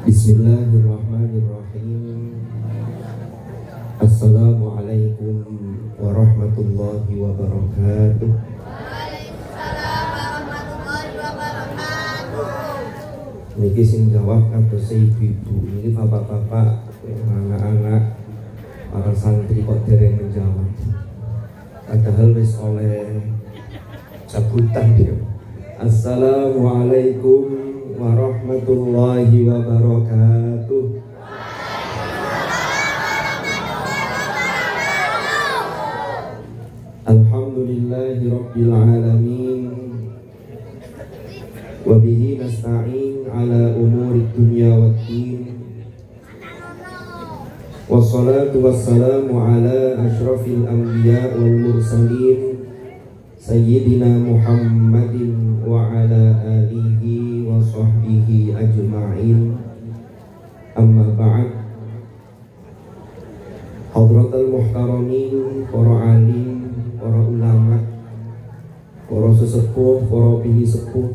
Bismillahirrahmanirrahim. Assalamualaikum warahmatullahi wabarakatuh. Waalaikumsalam warahmatullahi wabarakatuh. Niki sing jawab kados ibu-ibu, ini bapak-bapak, anak-anak, para santri kok dereng menjawab. Padahal wis oleh cabutan ya. Assalamualaikum warahmatullahi wabarakatuh. Alhamdulillahi rabbil alamin. Wa bihi nasta'in ala umuri dunya waddin. Wassalatu wassalamu ala asyrafil anbiya wal mursalin Sayyidina Muhammadin wa ala alihi wa sahbihi ajma'in. Amma ba'd. Hadratal muhtaramin, para alim, para ulama, para sesepuh, para bini sepuh,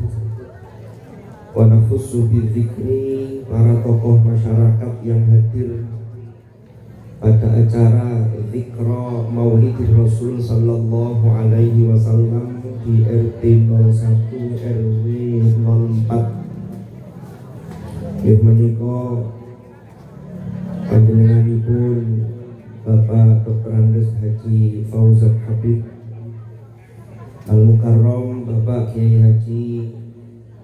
wa nafussu bidzikri, para tokoh masyarakat yang hadir pada acara Zikra Maulidir Rasul Sallallahu Alaihi Wasallam di RT 01 RW 04. Yang menikah panjenenganipun Bapak Dr. Andes Haji Fauzan Habib Al-Mukarram, Bapak Kiai Haji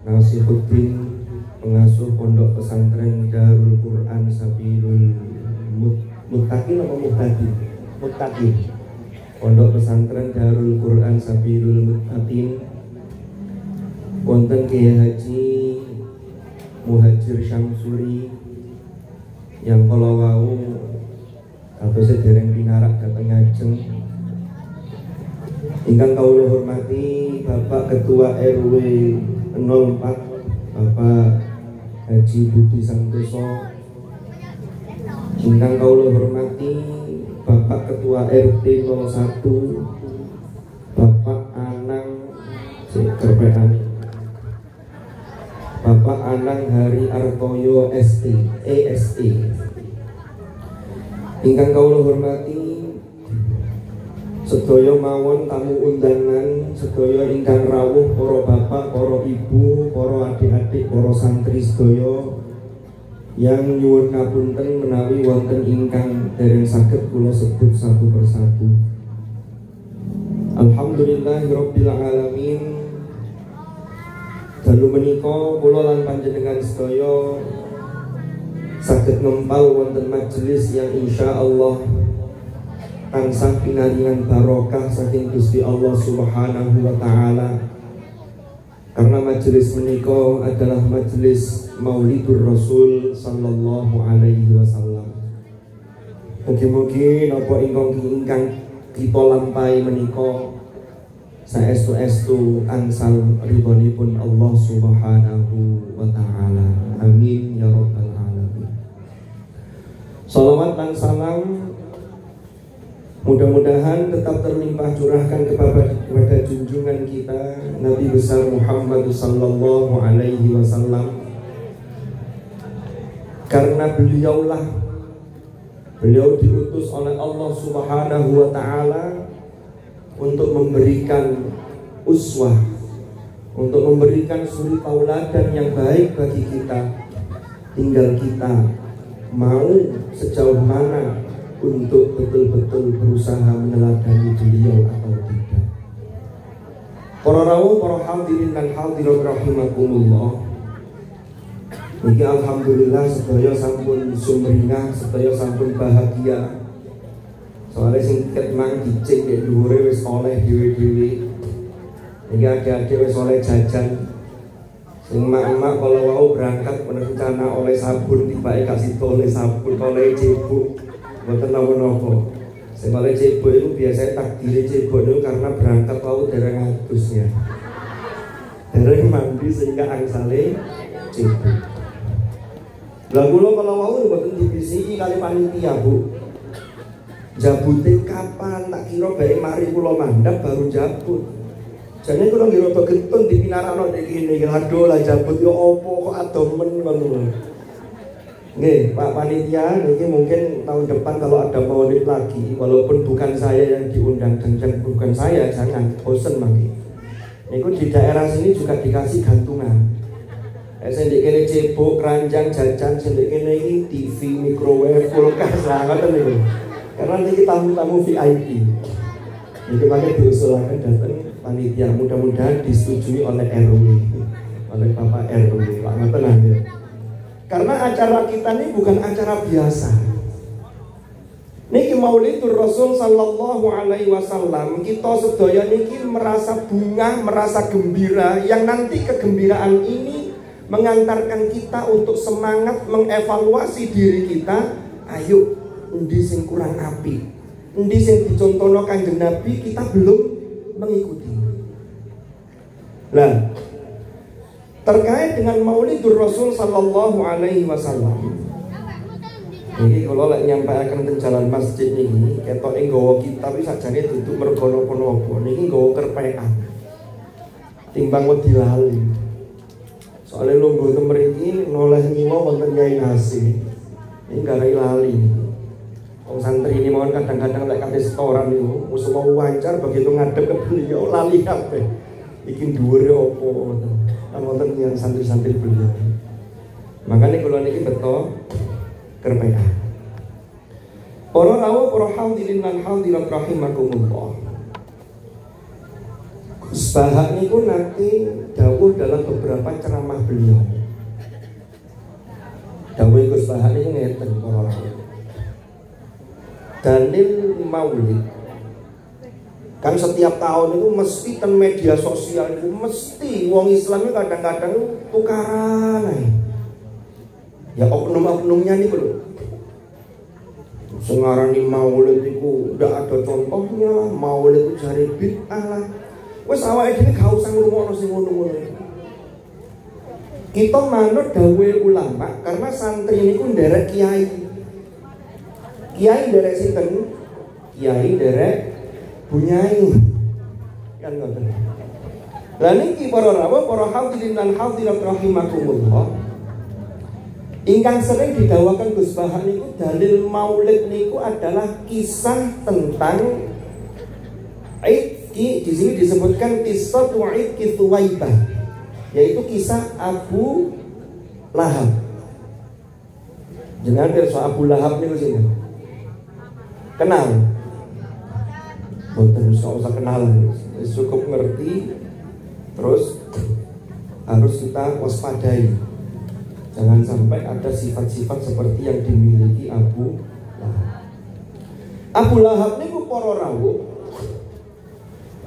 Nasihuddin, pengasuh Pondok Pesantren Darul Quran Sabilul Muttaqin apa Muhtaqin? Muttaqin. Pondok Pesantren Darul Quran Sabilul Muttaqin. Wonten Kiai Haji Muhajir Syamsuri yang kalau wau atau sedereng pinarak dateng ngajeng. Ingkang kawula hormati Bapak Ketua RW 04 Bapak Haji Budi Santoso. Ingkang kawula hormati Bapak Ketua RT 01 Bapak Anang Bapak Anang Hari Artoyo ST ESE. Ingkang kawula hormati sedaya mawon tamu undangan, sedaya ingkang rawuh, para bapak, para ibu, para adik-adik, para santri sedaya yang nyuwun ngapunten menawi wonten ingkang dereng saged kula sebut satu persatu. Alhamdulillahirabbil alamin. Dalu menika kula lan panjenengan sedaya saged ngempal wonten majelis yang insyaallah tansah pinaringan barokah saking Gusti Allah Subhanahu wa taala. Karena majelis menika adalah majelis Maulidur Rasul Sallallahu Alaihi Wasallam. Mugi-mugi napa ingkang kita lampahi menika saestu-estu angsal ridhonipun Allah Subhanahu wa taala. Amin ya rabbal alamin. Salawat dan salam mudah-mudahan tetap terlimpah curahkan kepada junjungan kita Nabi besar Muhammad Sallallahu Alaihi Wasallam. Karena beliau diutus oleh Allah Subhanahu wa taala untuk memberikan uswah, untuk memberikan suri tauladan yang baik bagi kita. Tinggal kita mau sejauh mana untuk betul-betul berusaha meneladani beliau atau tidak. Para rawuh, para hadirin dan hadirat rahimakumullah. Niki alhamdulillah sedaya sampun sumringah, sedaya sampun bahagia. Soalnya sing tiket mang dicek ya dhuwure wis oleh dhewe-dhewe. Niki adik-adik wis oleh jajan. Sing emak-emak kalau mau berangkat rencana oleh sabun tibake kasih oleh sabun, oleh cebok. Mboten napa-napa. Sing oleh cebok itu biasanya takdire cebok itu karena berangkat wau dereng adusnya. Dereng mandi sehingga angsale cebok. Lah kula kalau wau mboten dibisiki kali panitia, Bu. Jabute kapan tak kira bae mari kula mandhap baru jabut. Jane kula ngira rada getun dipinarakno nek kene. Aduh lah jabut yo opo kok adomen ngono. Nggih, Pak Panitia, ini mungkin tahun depan kalau ada maulid lagi, walaupun bukan saya yang diundang dan bukan saya, jangan bosen mangke. Niku di daerah sini juga dikasih gantungan. Sendiri kene cebok, keranjang, jajan, sendiri kene ini TV, microwave, kulkas, lah ngoten niku. Karena niki tamu-tamu VIP. Niku mangke diusulkan datang panitia, mudah-mudahan disetujui oleh RW, oleh Bapak RW. Pak ngoten aja. Karena acara kita ini bukan acara biasa. Niki Maulidur Rasul sallallahu alaihi wasallam, kita sedaya niki merasa bunga, merasa gembira, yang nanti kegembiraan ini mengantarkan kita untuk semangat mengevaluasi diri kita. Ayo, endi sing kurang apik, endi sing dicontohno Kanjeng Nabi kita belum mengikuti. Nah, terkait dengan Maulidur Rasul sallallahu alaihi wasallam, ini kalau lek nyampaikan ke jalan masjid ini, ketok nggawa kitab iki sakjane duduk mergo napa-napa, niki nggawa kerpekan. Timbang wedi lali. Soale lungguh temriki noleh nimo wonten Nyai Nasi. Ini garai lali. Wong santri ini mohon kadang-kadang lek kate setoran niku, wis mau wajar begitu ngadep ke beliau lali kabeh. Iki dhuwure apa ngoten. Wonten yang santri-santri beliau. Makanya kalau niki betul kerpekan. Para rawuh, para hadirin lan hadirat rahimakumullah. Gus Bahak niku nanti dawuh dalam beberapa ceramah beliau. Dawuh Gus Bahak niku ngeten para rawuh. Dalil Maulid. Kan setiap tahun itu mesti ten media sosial itu mesti wong Islam itu kadang-kadang tukaran ae. Ya oknum-oknumnya nih belum. Sengarani Maulid itu udah ada contohnya, Maulid itu jari bid'ah lah. Wes awake dhewe gak usah ngrungokno sing ngono-ngono. Kita manut dawuhe ulama karena santri niku nderek kiai. Kiai nderek sinten? Kiai nderek bunyai kan ngoten. Lah niki para rawuh, para hadirin lan hadirat rahimakumullah. Ingkang sering didawakan Gus Bahak niku dalil Maulid niku adalah kisah tentang Aidki. Di sini disebutkan kisah Aidki Thuwaibah, yaitu kisah Abu Lahab. Jangan pirsa Abu Lahab niku sing kenal. Boten usah kenalan, cukup ngerti, terus harus kita waspadai. Jangan sampai ada sifat-sifat seperti yang dimiliki Abu Lahab. Abu Lahab niku para rawuh,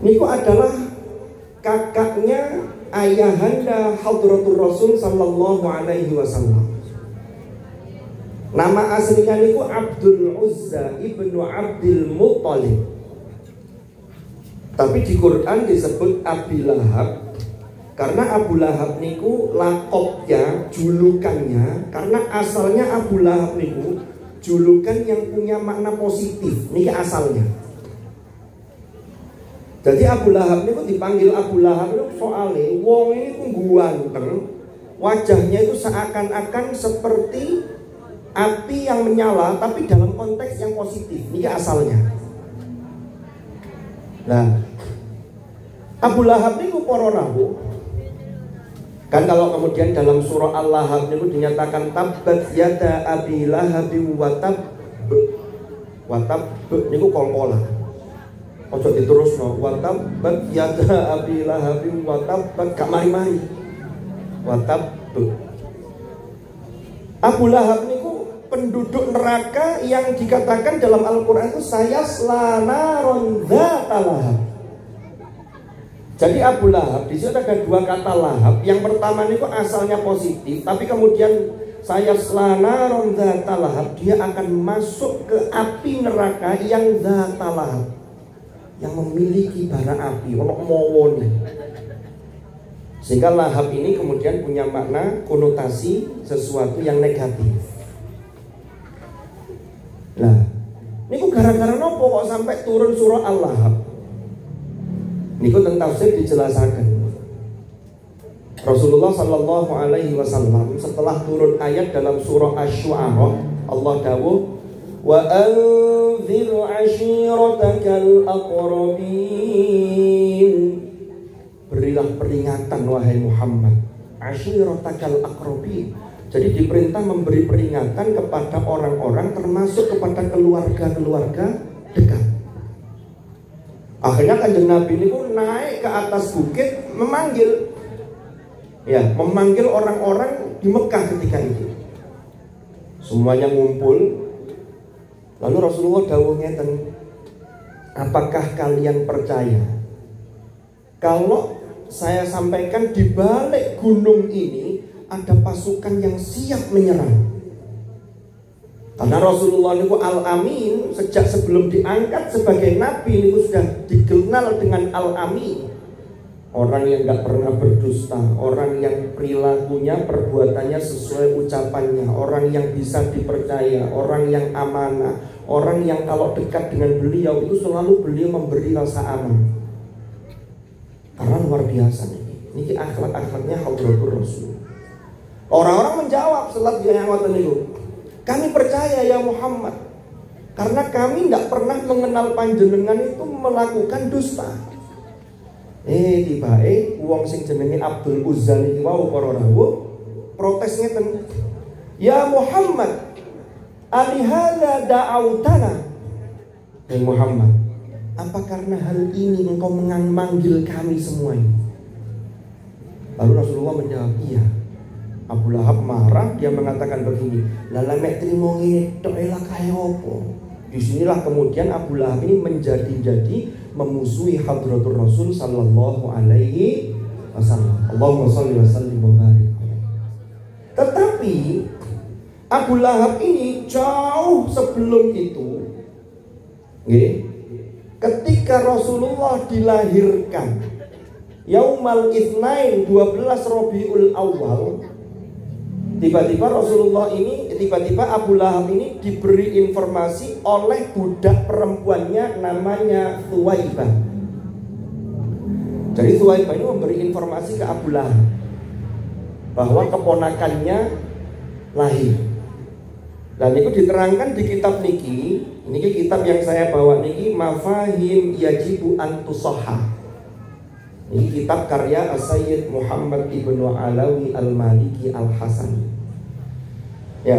niku adalah kakaknya ayahanda Hadratur Rasul sallallahu alaihi wasallam. Nama aslinya niku Abdul Uzza ibnu Abdul Muttalib. Tapi di Quran disebut Abi Lahab karena Abu Lahab niku lakopnya, julukannya, karena asalnya Abu Lahab niku julukan yang punya makna positif. Niki asalnya. Jadi Abu Lahab niku dipanggil Abu Lahab niku soalnya wong ini ku ganteng, wajahnya itu seakan-akan seperti api yang menyala tapi dalam konteks yang positif. Niki asalnya. Nah, Abu Lahab niku para rawuh. Kan kalau kemudian dalam surah Al-Lahab niku dinyatakan tabbat yada Abi Lahab wa tab niku kolkola. Ojo diterusno wa tabbat yada Abi Lahab wa tabbat gak mari-mari. Wa tab. Abu Lahab niku penduduk neraka yang dikatakan dalam Al-Quran itu sayasla naron dzata lahab. Jadi Abu Lahab di situ ada dua kata lahab. Yang pertama niku asalnya positif, tapi kemudian sayasla naron dzata lahab, dia akan masuk ke api neraka yang dzata lahab, yang memiliki bara api, ono mawon. Sehingga lahab ini kemudian punya makna konotasi sesuatu yang negatif. Nah, niku gara-gara nopo kok sampai turun surah Al-Lahab? Niku tentang tafsir dijelaskan. Rasulullah Sallallahu Alaihi Wasallam setelah turun ayat dalam surah Asy-Syu'ara, Allah dawuh, wa anzir ashiratakal aqrabin. Berilah peringatan wahai Muhammad, ashiratakal aqrabin. Jadi diperintah memberi peringatan kepada orang-orang, termasuk kepada keluarga-keluarga dekat. Akhirnya Kanjeng Nabi ini pun naik ke atas bukit memanggil, memanggil orang-orang di Mekah ketika itu. Semuanya ngumpul. Lalu Rasulullah dawuh ngeten, apakah kalian percaya kalau saya sampaikan di balik gunung ini ada pasukan yang siap menyerang? Karena Rasulullah itu Al-Amin, sejak sebelum diangkat sebagai Nabi itu sudah dikenal dengan Al-Amin. Orang yang gak pernah berdusta, orang yang perilakunya, perbuatannya sesuai ucapannya, orang yang bisa dipercaya, orang yang amanah, orang yang kalau dekat dengan beliau itu selalu beliau memberi rasa aman. Karena luar biasa nih, ini akhlak-akhlaknya Hadratur Rasul. Orang-orang menjawab setelah dia yang ngoten niku, kami percaya ya Muhammad, karena kami gak pernah mengenal panjenengan itu melakukan dusta. Tibae wong sing jenenge Abdul Uzza niki wau para rawuh protes ngeten. Ya Muhammad, alihada da'autana. Hei Muhammad, apa karena hal ini engkau memanggil kami semua ini? Lalu Rasulullah menjawab, iya. Abu Lahab marah, dia mengatakan begini, lala mek trimo ngene tok elak kaya opo. Disinilah kemudian Abu Lahab ini menjadi memusuhi Hadratur Rasul Sallallahu Alaihi Wasallam. Allahumma sholli wa sallim wa barik. Tetapi Abu Lahab ini jauh sebelum itu, ketika Rasulullah dilahirkan Yaumal Itsnain 12 Rabiul Awal, tiba-tiba Abu Lahab ini diberi informasi oleh budak perempuannya namanya Thuwaibah. Jadi Thuwaibah ini memberi informasi ke Abu Lahab bahwa keponakannya lahir. Dan itu diterangkan di kitab niki. Ini kitab yang saya bawa niki, Mafahim Yajibu Antusahha. Ini kitab karya As-Sayyid Muhammad Ibnu Alawi Al-Maliki Al-Hasani. Ya,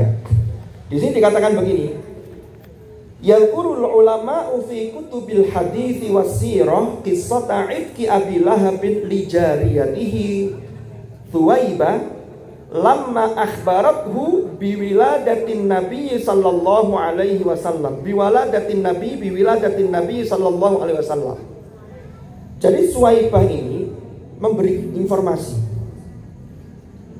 di sini dikatakan begini. Yadhkurul ulama'u fi kutubil hadithi was-sirah qissata ifki Abi Lahab li jariyatihi Thuwaibah lamma akhbarathu biwiladatin Nabi sallallahu alaihi wasallam. Biwiladatin Nabi sallallahu alaihi wasallam. Jadi Thuwaibah ini memberi informasi.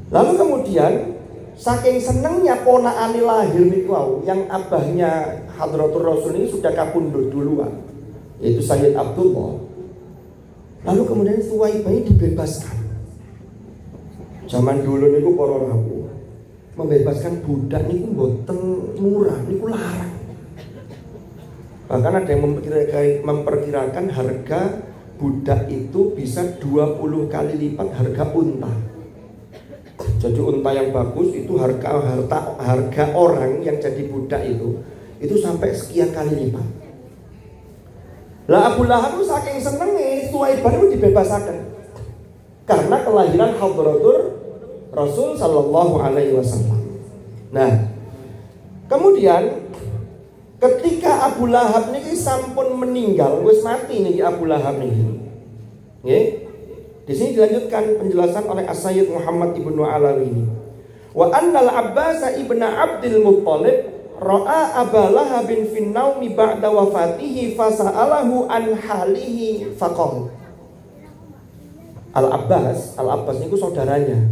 Lalu kemudian saking senengnya ponakane lahir niku yang abahnya Hadratur Rasul ini sudah kapundhut duluan, yaitu Sayyid Abdullah. Lalu kemudian Thuwaibah ini dibebaskan. Zaman dulu niku para rawuh membebaskan budak niku mboten murah, niku larang. Bahkan ada yang memperkirakan harga budak itu bisa 20 kali lipat harga unta. Jadi unta yang bagus itu harga orang yang jadi budak itu sampai sekian kali lipat. Lah Abu Lahab itu saking senenge Thuwaibah itu dibebaskan karena kelahiran Hadratur Rasul Sallallahu Alaihi Wasallam. Nah, kemudian ketika Abu Lahab niki sampun meninggal, wis mati niki Abu Lahab niki. Nggih. Di sini dilanjutkan penjelasan oleh As-Sayyid Muhammad Ibnu Alawi ini. Wa annal Abbas ibn Abdul Muttalib ra'a Aba Lahab fin naumi ba'da wafatihi fasa'alahu an halihi faqala. Al-Abbas itu saudaranya.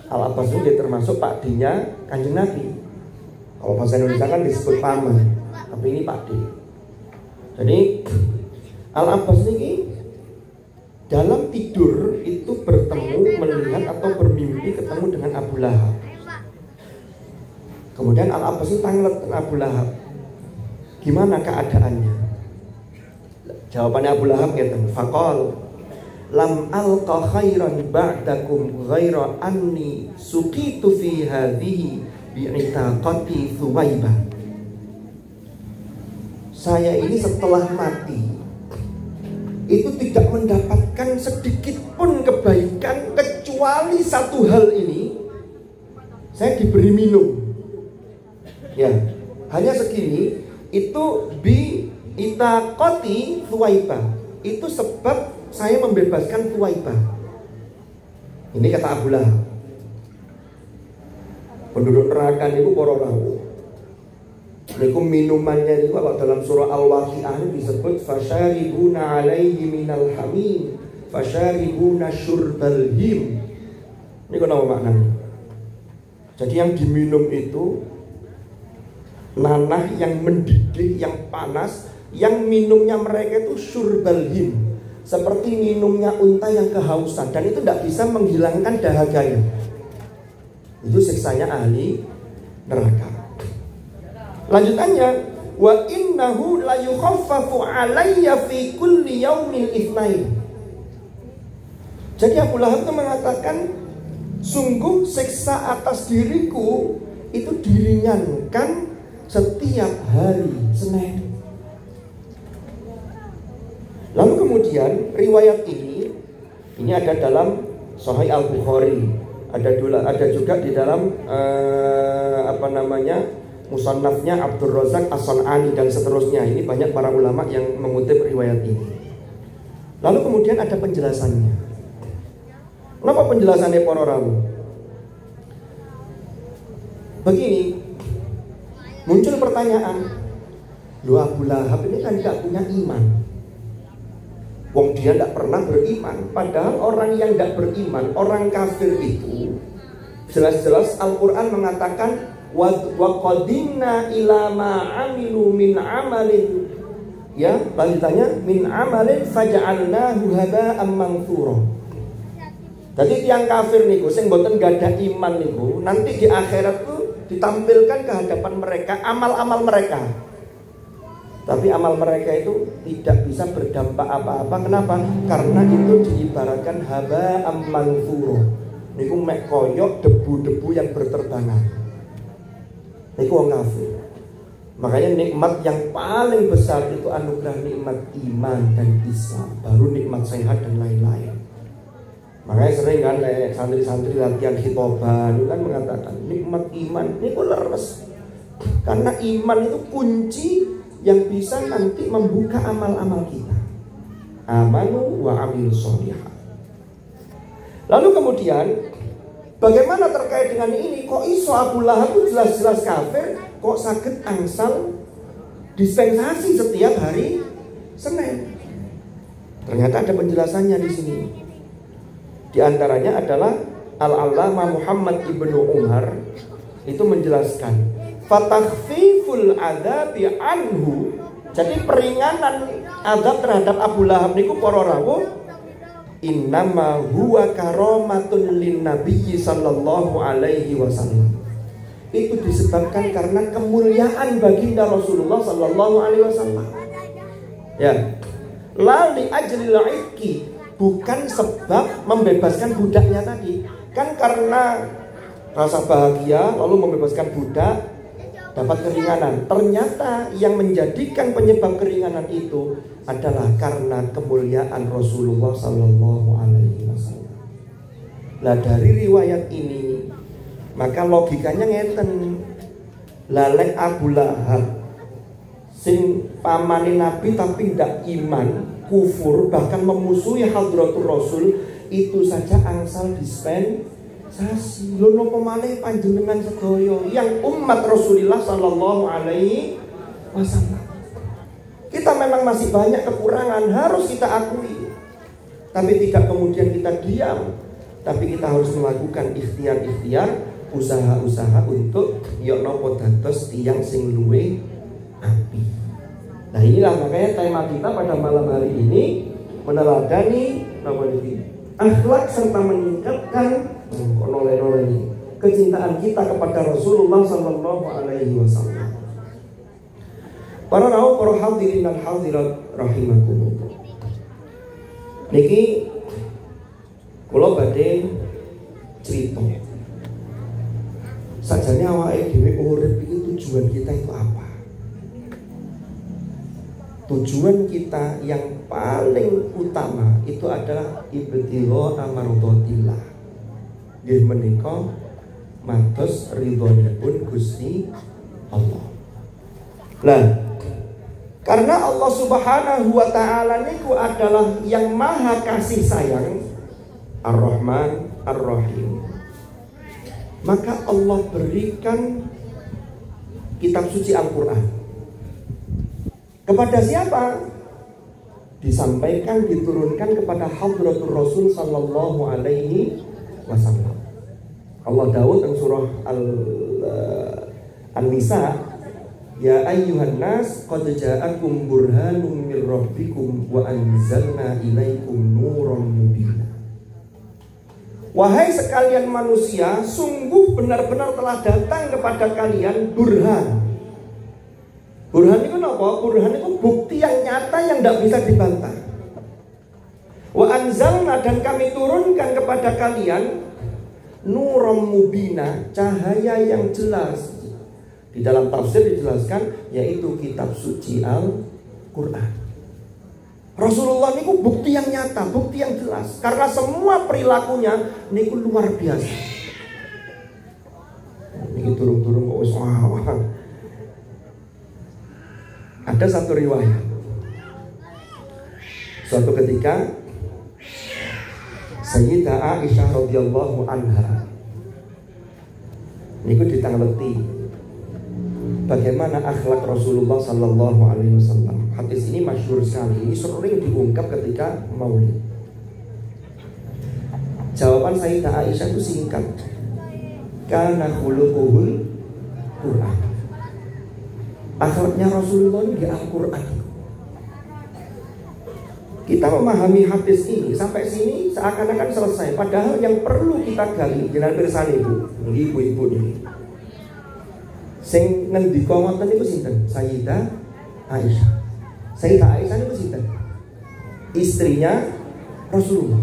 Al-Abbas itu termasuk pakdinya Kanjeng Nabi. Kalau bahasa Indonesia kan disebut paman, tapi ini pakdi. Jadi Al-Abbas ini dalam tidur itu bertemu, melihat atau bermimpi ketemu dengan Abu Lahab. Kemudian Al-Abbas itu tanya Abu Lahab, gimana keadaannya? Jawabannya Abu Lahab gitu, faqal lam alqa khairan ba'dakum ghaira anni suqitu fi hadhihi bi'itaqati Thuwaibah. Saya ini setelah mati itu tidak mendapatkan sedikit pun kebaikan kecuali satu hal ini, saya diberi minum. Ya, hanya segini. Itu bi itaqati Thuwaibah. Itu sebab saya membebaskan Thuwaibah. Ini kata Abu Lahab. Penduduk neraka niku para rawuh. Niku minumannya niku kalau dalam surah Al-Waqiah disebut fasyaribuna alaihi minal hamim fasyaribuna syurbal him. Niku nama maknanya. Jadi yang diminum itu nanah yang mendidih, yang panas. Yang minumnya mereka itu syurbal him, seperti minumnya unta yang kehausan. Dan itu tidak bisa menghilangkan dahaganya. Itu siksanya ahli neraka. Lanjutannya, wa innahu la yukhaffafu alayya fi kulli yaumin itsnain. Jadi Abu Lahab itu mengatakan, sungguh siksa atas diriku itu diringankan setiap hari Senin. Lalu kemudian riwayat ini ada dalam Sahih Al-Bukhari, ada juga di dalam musannafnya Abdul Razak As-San'ani dan seterusnya. Ini banyak para ulama yang mengutip riwayat ini. Lalu kemudian ada penjelasannya. Kenapa penjelasannya para rawuh? Begini, muncul pertanyaan, loh Abu Lahab ini kan tidak punya iman. Wong dia tidak pernah beriman. Padahal orang yang tidak beriman, orang kafir itu jelas-jelas Al-Quran mengatakan wa qadimna ila ma amilu min amalin, ya, lanjutannya min amalin faja'alnahu haba'an manthura. Jadi yang kafir niku sing mboten gak ada iman niku nanti di akhirat tuh ditampilkan ke hadapan mereka amal-amal mereka. Tapi amal mereka itu tidak bisa berdampak apa-apa. Kenapa? Karena itu diibaratkan haba'an manthura. Niku mek koyok debu-debu yang berterbangan. Niku wong kafir. Makanya nikmat yang paling besar itu anugerah nikmat iman dan Islam, baru nikmat sehat dan lain-lain. Makanya sering kan kayak santri-santri latihan khitoban itu kan mengatakan nikmat iman niku leres. Karena iman itu kunci yang bisa nanti membuka amal-amal kita. Amanu wa amil sholihah. Lalu kemudian bagaimana terkait dengan ini? Kok iso Abu Lahab itu jelas-jelas kafir, kok sakit angsal dispensasi setiap hari Senin? Ternyata ada penjelasannya di sini. Di antaranya adalah Al-Allamah Muhammad Ibnu Umar itu menjelaskan fatakhfiful adabi anhu. Jadi peringanan azab terhadap Abu Lahab niku para rawuh innama huwa karamatun lin nabiyyi sallallahu alaihi wasallam. Itu disebabkan karena kemuliaan baginda Rasulullah sallallahu alaihi wasallam. Ya. La li ajlil iqi, bukan sebab membebaskan budaknya tadi. Kan karena rasa bahagia lalu membebaskan budak dapat keringanan. Ternyata yang menjadikan penyebab keringanan itu adalah karena kemuliaan Rasulullah Sallallahu Alaihi Wasallam. Nah dari riwayat ini maka logikanya ngeten. Lalek Abu Lahab sing pamane Nabi tapi tidak iman, kufur, bahkan memusuhi hadratul Rasul, itu saja angsal dispensasi. Lho napa malih panjenengan sedaya yang umat Rasulullah sallallahu alaihi wasallam. Kita memang masih banyak kekurangan, harus kita akui. Tapi tidak kemudian kita diam, tapi kita harus melakukan ikhtiar-ikhtiar, usaha-usaha untuk ya napa dados tiyang sing luwih apik. Nah inilah makanya tema kita pada malam hari ini meneladani napa niki akhlak serta meningkatkan kecintaan kita kepada Rasulullah Sallallahu Alaihi Wasallam. Para rawuh, para hadirin dan hadirat rahimakumullah. Niki Kula badhe cerita. Sajane awake dhewe urip iki tujuan kita itu apa? Tujuan kita yang paling utama itu adalah ibtigha amardhatillah. Nggih menika matos ridhonipun Gusti Allah. Lah, karena Allah Subhanahu wa taala niku adalah yang maha kasih sayang, Ar-Rahman Ar-Rahim. Maka Allah berikan kitab suci Al-Qur'an. Kepada siapa? Disampaikan, diturunkan kepada Hadratur Rasul sallallahu alaihi wasallam. Allah Daud dalam surah An-Nisa, ya ayyuhan nas qad ja'akum burhanum mir rabbikum wa anzalna ilaikum nuran mubina. Wahai sekalian manusia, sungguh benar-benar telah datang kepada kalian burhan. Burhan itu apa? Burhan itu bukti yang nyata yang tidak bisa dibantah. Wa anzalna, dan kami turunkan kepada kalian nuram mubina, cahaya yang jelas. Di dalam tafsir dijelaskan yaitu kitab suci Al-Qur'an. Rasulullah niku bukti yang nyata, bukti yang jelas. Karena semua perilakunya niku luar biasa. Niki turun-turun kok wis wah. Ada satu riwayat. Suatu ketika Sayyidah Aisyah radhiyallahu anha niku ditangleti bagaimana akhlak Rasulullah sallallahu alaihi wasallam. Hadis ini masyhur sekali. Ini sering diungkap ketika Maulid. Jawaban Sayyidah Aisyah itu singkat. Kana khuluquhul Qur'an. Akhlaknya Rasulullah ini di Al-Qur'an. Kita memahami hadis ini sampai sini seakan-akan selesai. Padahal yang perlu kita gali jenengan pirsani ibu-ibu ini. Sing ngendika ngoten niku sinten? Sayyidah Aisyah. Sayyidah Aisyah niku sinten? Istrinya Rasulullah.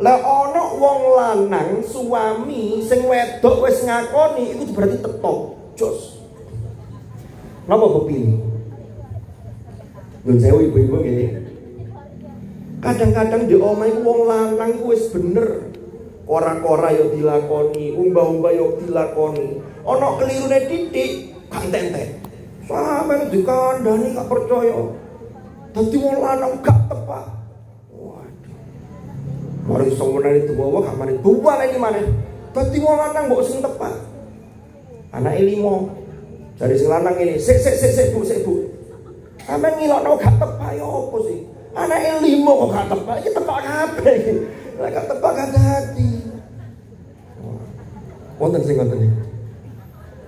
Lah ana wong lanang suami sing wedok wis ngakoni iku berarti tetep jos. Napa kepilih? Nun sewu ibu-ibu ngene. Kadang-kadang di omah iku wong lanang iku wis bener. Ora-ora yo dilakoni, umbah-umbah yo dilakoni. Ana kelirune titik gak entek. Sampe dikandani gak percaya. Dadi wong lanang gak tepak. Waduh. Mari somenane tuwa gak mari tuwa lagi maneh. Dadi wong lanang mbok sing tepak. Anake 5. Dari sing lanang ini, sik Bu. Sampe ngilokno gak tepak ya opo sih? Anake 5 kok gak tepak, iki tepak kabeh. Lah gak tepak gak dadi. Wonten sing ngoten iki.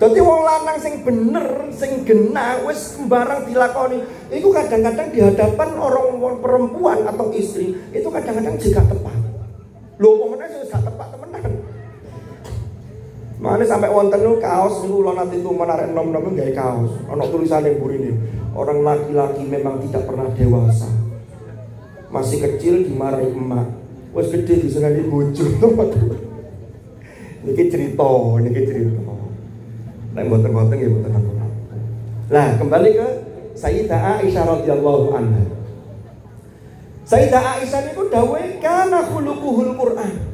Dadi wong lanang sing bener, sing genah wis sembarang dilakoni. Iku kadang-kadang di hadapan orang perempuan atau istri, itu kadang-kadang juga tepat. Lho pomene sing gak tepat temenan. Mane sampai wonten niku kaos niku kula nanti tuh menarik nom-nom gawe kaos. Ana tulisane burine, orang laki-laki memang tidak pernah dewasa. Masih kecil dimarahi emak, wis gede diseneni bojo. Niki cerita. Nek mboten-mboten nggih mboten apa. Lah, kembali ke Sayyidah Aisyah radhiyallahu anha. Sayyidah Aisyah niku dawuhe kana khuluquhul Qur'an.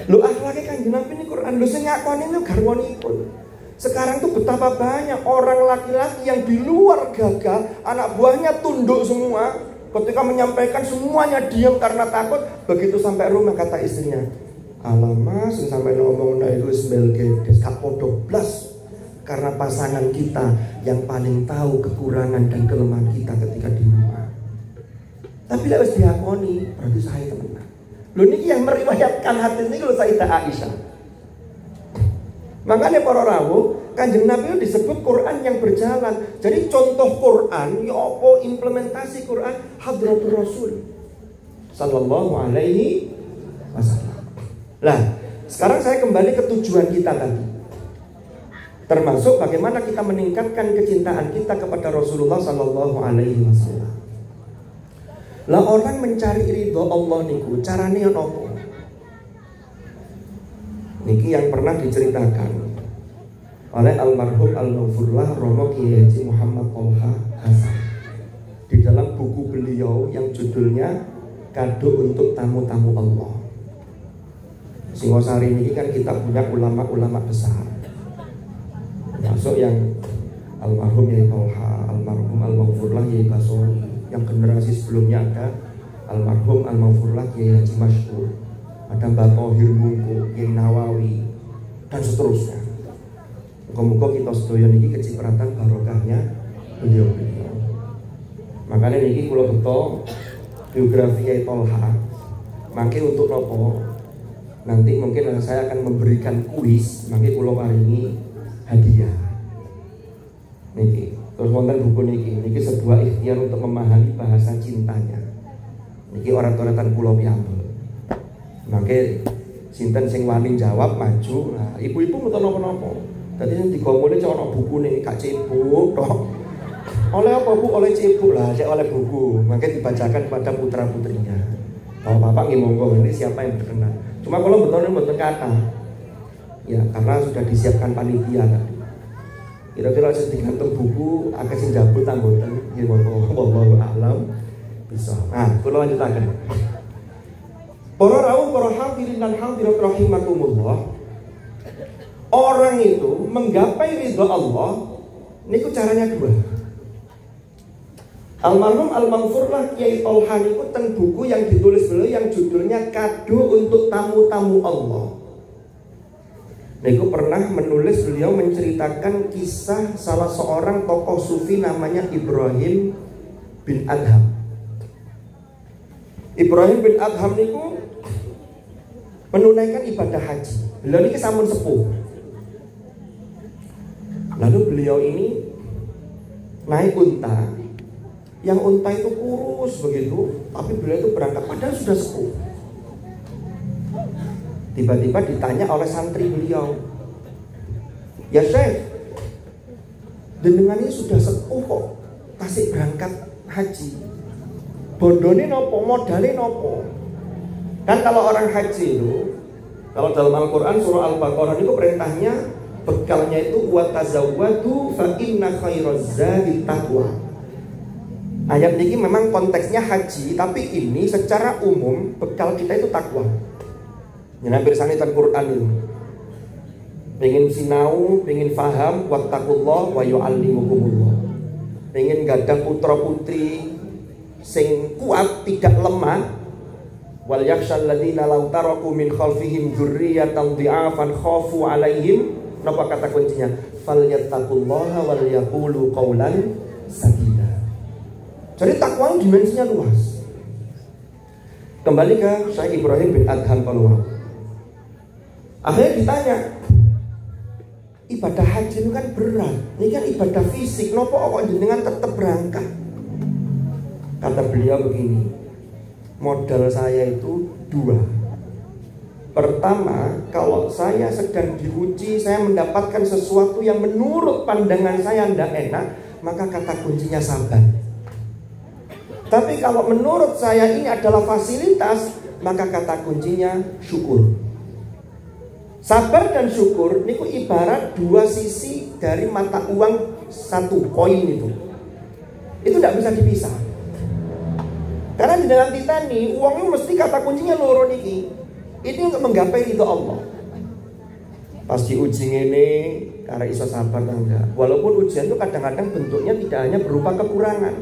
Lho akhlake Kanjeng Nabi ini Quran, lho sing ngakoni niku garwanipun. Sekarang tuh betapa banyak orang laki-laki yang di luar gagah, anak buahnya tunduk semua. Ketika menyampaikan semuanya diam karena takut. Begitu sampai rumah kata istrinya, alamak, sing sampai ngomong itu sebelgedes kapodo blas. Karena pasangan kita yang paling tahu kekurangan dan kelemahan kita ketika di rumah. Tapi lek wis diakoni, berarti saya temenan. Lho niki yang meriwayatkan hadis niki lho Sayyidah Aisyah. Makanya para rawuh, Kanjeng Nabi itu disebut Quran yang berjalan. Jadi contoh Quran, ya apa implementasi Quran Hadratur Rasul sallallahu alaihi wasallam. Lah, sekarang saya kembali ke tujuan kita tadi. Termasuk bagaimana kita meningkatkan kecintaan kita kepada Rasulullah sallallahu alaihi wasallam. Lah orang mencari ridho Allah niku carane nopo? Niki yang pernah diceritakan oleh almarhum al-Maghfurlah Romo Kiai Haji Muhammad Tolha Hasan di dalam buku beliau yang judulnya Kado untuk Tamu-tamu Allah. Singosari ini kan kita punya ulama-ulama besar, masuk yang almarhum Yai Tolha, almarhum al-Maghfurlah Yai Basori, yang generasi sebelumnya ada almarhum al-Maghfurlah Yai Haji Masyhur, ada Mbak Tohir Mungku, Yai Nawawi, dan seterusnya. Muga-muga kita sedaya niki kecipratan barokahnya beliau-beliau. Makanya niki kula beto biografi Yai Tolha. Mangke untuk nopo? Nanti mungkin saya akan memberikan kuis, mangke kula paringi hadiah. Niki, terus wonten buku niki sebuah ikhtiar untuk memahami bahasa cintanya. Niki orang-orangan kula piyambak. Mangke sinten sing wani jawab maju. Nah, ibu-ibu mboten napa-napa. Tadi yang digomone cek ana bukune Kak Cebuk tok. Oleh apa Bu? Oleh Cebuk lah, cek oleh buku. Mangke dibacakan kepada putra-putrinya. Kalau Bapak nggih monggo, ini siapa yang berkenan. Cuma kalau betul mboten kata. Ya, karena sudah disiapkan panitia tadi. Kira-kira sing digantung buku akeh sing jabut ta mboten? Nggih monggo, wallahu a'lam. Bisa. Nah, kula lanjutaken. Para rawuh, para hadirin dan hadirat rahimakumullah. Orang itu menggapai ridho Allah niku caranya dua. Almarhum al-Maghfurlah Kiai Tolha niku ten buku yang ditulis beliau yang judulnya Kado untuk Tamu-tamu Allah. Niku pernah menulis, beliau menceritakan kisah salah seorang tokoh sufi namanya Ibrahim bin Adham. Ibrahim bin Adham niku menunaikan ibadah haji. Beliau niki sampun sepuh. Lalu beliau ini naik unta, yang unta itu kurus begitu, tapi beliau itu berangkat padahal sudah sepuh. Tiba-tiba ditanya oleh santri beliau, "Ya Syekh, jenengan ini sudah sepuh kok tasik berangkat haji. Bondone nopo, modale nopo?" Kan kalau orang haji itu, kalau dalam Al-Quran surah Al-Baqarah itu perintahnya bekalnya itu wa tazawwadu fa inna khairaz zadi taqwa. Ayat ini memang konteksnya haji, tapi ini secara umum bekal kita itu takwa. Yang hampir sanitan Quran itu. Pengen sinau, pengen faham, wattaqullah wa yu'allimukumullah. Pengen gadah putra putri sing kuat tidak lemah. Wal yakhshal ladzina law taraku min khalfihim dzurriyyatan dhi'afan khafu 'alaihim. Napa kata kuncinya? Falyattaqullaha wal yaqulu qawlan sadida. Jadi takwa dimensinya luas. Kembali ke Syekh Ibrahim bin Adham Palwa. Akhirnya ditanya, ibadah haji itu kan berat. Ini kan ibadah fisik. Napa kok jenengan tetap berangkat? Kata beliau begini, modal saya itu dua. Pertama, kalau saya sedang diuji, saya mendapatkan sesuatu yang menurut pandangan saya tidak enak, maka kata kuncinya sabar. Tapi kalau menurut saya ini adalah fasilitas, maka kata kuncinya syukur. Sabar dan syukur niku ibarat dua sisi dari mata uang satu koin itu. Itu tidak bisa dipisah. Karena di dalam kita nih, uangnya mesti kata kuncinya loro niki. Ini untuk menggapai ridho Allah. Pas diuji ini, karena iso sabar atau enggak. Walaupun ujian itu kadang-kadang bentuknya tidak hanya berupa kekurangan,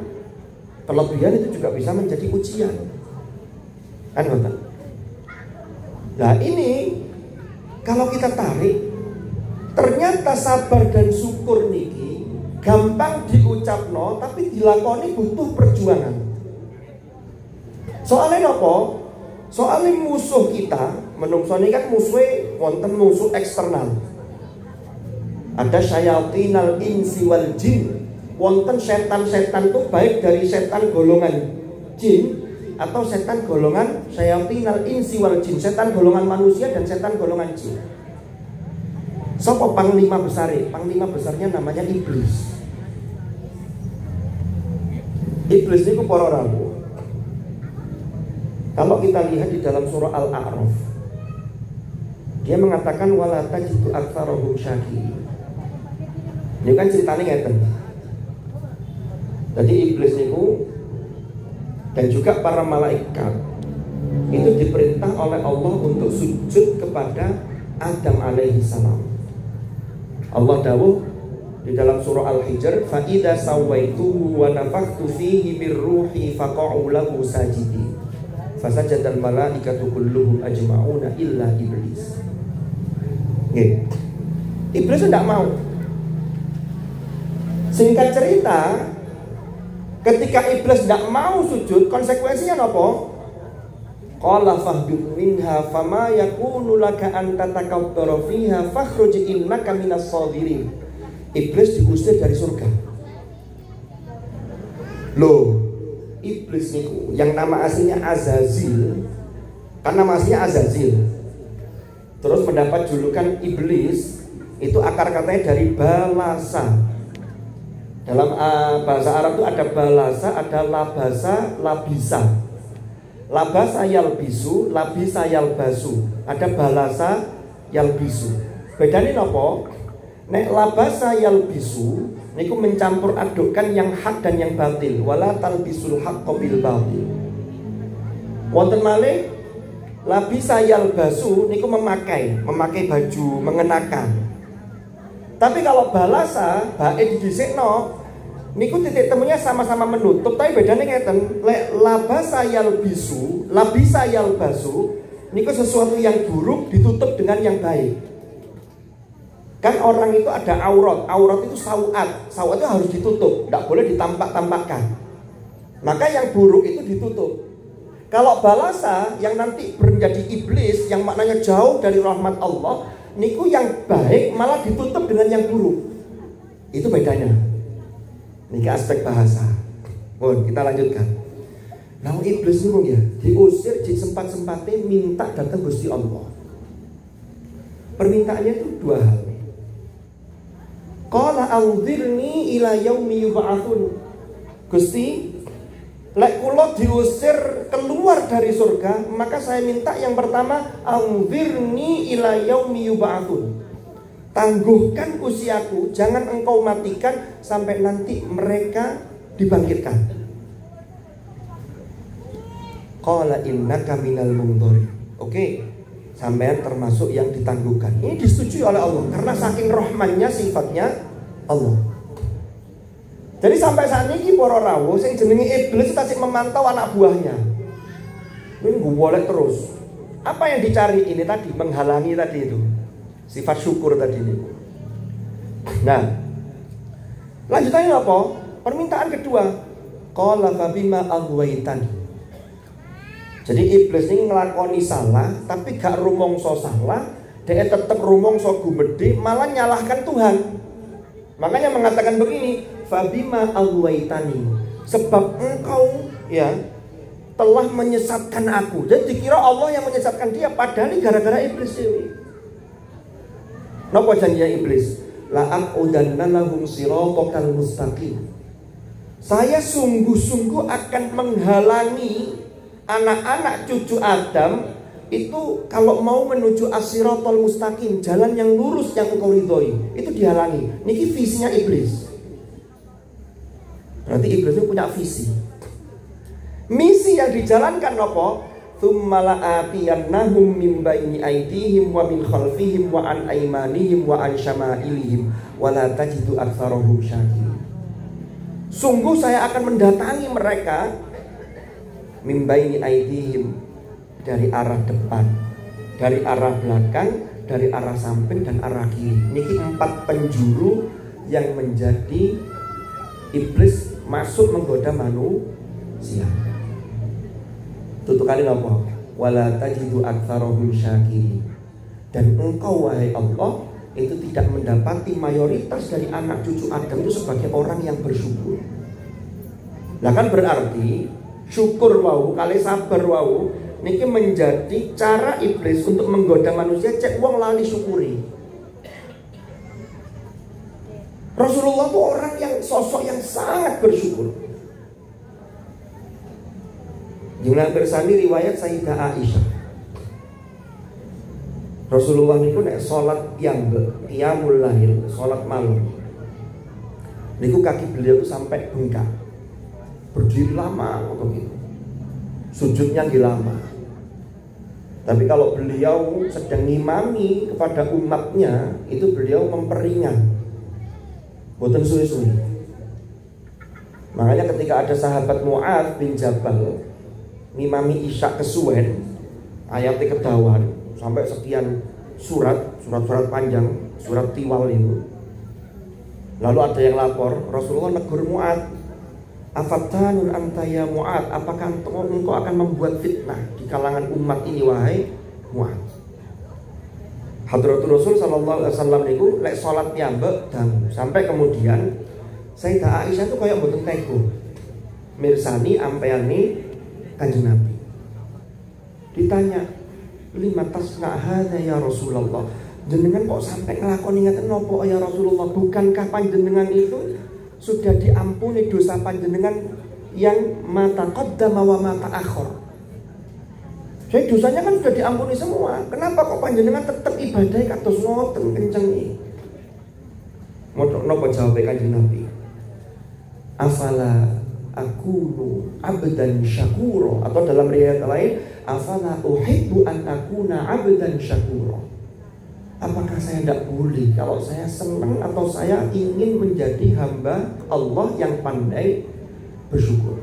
kelebihan itu juga bisa menjadi ujian. Kan betul? Nah ini kalau kita tarik, ternyata sabar dan syukur niki gampang diucapno, tapi dilakoni butuh perjuangan. Soalnya apa? Soalnya musuh kita, menungso ini kan musuhnya wonten musuh eksternal. Ada syayatinal insi wal jin. Wonten setan-setan itu baik dari setan golongan jin atau setan golongan syayatinal insi wal jin, setan golongan manusia dan setan golongan jin. Sopo panglima besar? Panglima besarnya namanya iblis. Iblis itu para rawuh. Kalau kita lihat di dalam surah Al-A'raf, dia mengatakan wala tajidu aktsarahum syakirin. Ini kan ceritanya ngeten. Jadi iblis itu dan juga para malaikat itu diperintah oleh Allah untuk sujud kepada Adam alaihi salam. Allah dawuh di dalam surah Al-Hijr, fa idza sawaituhu wa nafakhtu fihi min ruhi faqa'u lahu sajidin. Fasajadal malaikatu kulluhum ajma'una illa iblis. Nggih. Iblis tidak mau. Singkat cerita, ketika iblis tidak mau sujud, konsekuensinya apa? Qala fahbit minha fama yakunu laka an tatakabbara fiha fakhruj innaka minas shadirin. Iblis diusir dari surga. Loh, iblis niku yang nama aslinya Azazil, kan nama aslinya Azazil. Terus mendapat julukan iblis, itu akar katanya dari balasa. Dalam bahasa Arab itu ada balasa, ada labasa, labisa. Labasa yalbisu, labisa yalbasu. Ada balasa yalbisu. Bedanya apa? Nek labasa yalbisu niku mencampur adukkan yang hak dan yang batil. Wala talbisul haqqa bil batil. Wonten malih labisa yalbasu niku memakai baju, mengenakan. Tapi kalau balasa, bae didisikno niku titik temunya sama-sama menutup, tapi bedanya ngeten. Lek labasa yalbisu, labisa yalbasu niku sesuatu yang buruk ditutup dengan yang baik. Kan orang itu ada aurat itu sauat itu harus ditutup, tidak boleh ditampak-tampakkan. Maka yang buruk itu ditutup. Kalau balasa yang nanti menjadi iblis, yang maknanya jauh dari rahmat Allah, niku yang baik malah ditutup dengan yang buruk. Itu bedanya. Niki aspek bahasa. Kita lanjutkan. Nah iblis itu ya diusir di sempat-sempatnya minta datang Gusti Allah. Permintaannya itu dua hal. Qala anzirni ila yaumi yub'atsun. Gusti, lek kula diusir keluar dari surga, maka saya minta yang pertama anzirni ila yaumi yub'atsun. Tangguhkan usiaku, jangan engkau matikan sampai nanti mereka dibangkitkan. Qala innaka minal mundharin. Oke, sampean termasuk yang ditangguhkan. Ini disetujui oleh Allah karena saking rahmannya sifatnya Allah. Jadi sampai saat ini para rawuh sing jenenge iblis tasik memantau anak buahnya. Ini boleh terus. Apa yang dicari ini tadi, menghalangi tadi itu. Sifat syukur tadi ini. Nah, lanjutannya apa? Permintaan kedua. Qala fabima aghwaytani. Jadi iblis ini ngelakoni salah, tapi gak rumongso salah, dia tetap rumongso gumedhe, malah nyalahkan Tuhan. Makanya mengatakan begini, fabima aghwaytani, sebab engkau ya telah menyesatkan aku. Jadi dikira Allah yang menyesatkan dia, padahal ini gara-gara iblis dewi. Napa janjinya iblis? La aqudanna lahum siratal mustaqim. Saya sungguh-sungguh akan menghalangi anak-anak cucu Adam itu kalau mau menuju as-siratal mustaqim, jalan yang lurus yang engkau ridhoi, itu dihalangi. Niki visinya iblis. Berarti iblis itu punya visi. Misi yang dijalankan apa? Tsumma la'atiyannahum min baini aydihim wa min khalfihim wa an aymanihim wa an syama'ilihim wa la tajidu aktsarahum syakirin. Sungguh saya akan mendatangi mereka min baini aydihim, dari arah depan, dari arah belakang, dari arah samping dan arah kiri. Niki 4 penjuru yang menjadi iblis masuk menggoda manusia. Tutup kali apa? Wala tajidu aktsarahum syakirin. Dan engkau wahai Allah itu tidak mendapati mayoritas dari anak cucu Adam itu sebagai orang yang bersyukur. Nah kan berarti syukur wau kali sabar wau niki menjadi cara iblis untuk menggoda manusia, cek wong lali syukuri. Rasulullah itu orang yang sosok yang sangat bersyukur. Jumlah bersani riwayat Sayyidah Aisyah. Rasulullah niku nek salat qiyamul lail, salat malam. Niku kaki beliau itu sampai bengkak. Berdiri lama begitu. Sujudnya lama. Tapi kalau beliau sedang ngimami kepada umatnya, itu beliau memperingan. Boten suwe-suwe. Makanya ketika ada sahabat Mu'adz bin Jabal ngimami isya kesuwen, ayatnya kedawan sampai sekian surat panjang, surat tiwal itu. Lalu ada yang lapor, Rasulullah negur Mu'adz, afattanun anta ya Mu'adz, apakah engkau akan membuat fitnah di kalangan umat ini wahai Mu'adz? Hadratul Rasul sallallahu alaihi wasallam niku lek salat piyambak dangu. Sampai kemudian Sayyidah Aisyah itu kayak mboten tega mirsani ampeyane Kanjeng Nabi. Ditanya, "Lima tasna hadza ya Rasulullah?" Jenengan kok sampai nglakoni ngaten napa ya Rasulullah? Bukankah panjenengan itu sudah diampuni dosa panjenengan yang mata qaddama wa mata akhir? Jadi dosanya kan sudah diampuni semua. Kenapa kok panjenengan tetap ibadah kados ngoten kenceng iki? Napa jawab Kanjeng Nabi? Afala akunu abdan syakura, atau dalam riwayat lain afala uhibbu an akuna abdan syakura. Apakah saya tidak boleh kalau saya senang atau saya ingin menjadi hamba Allah yang pandai bersyukur?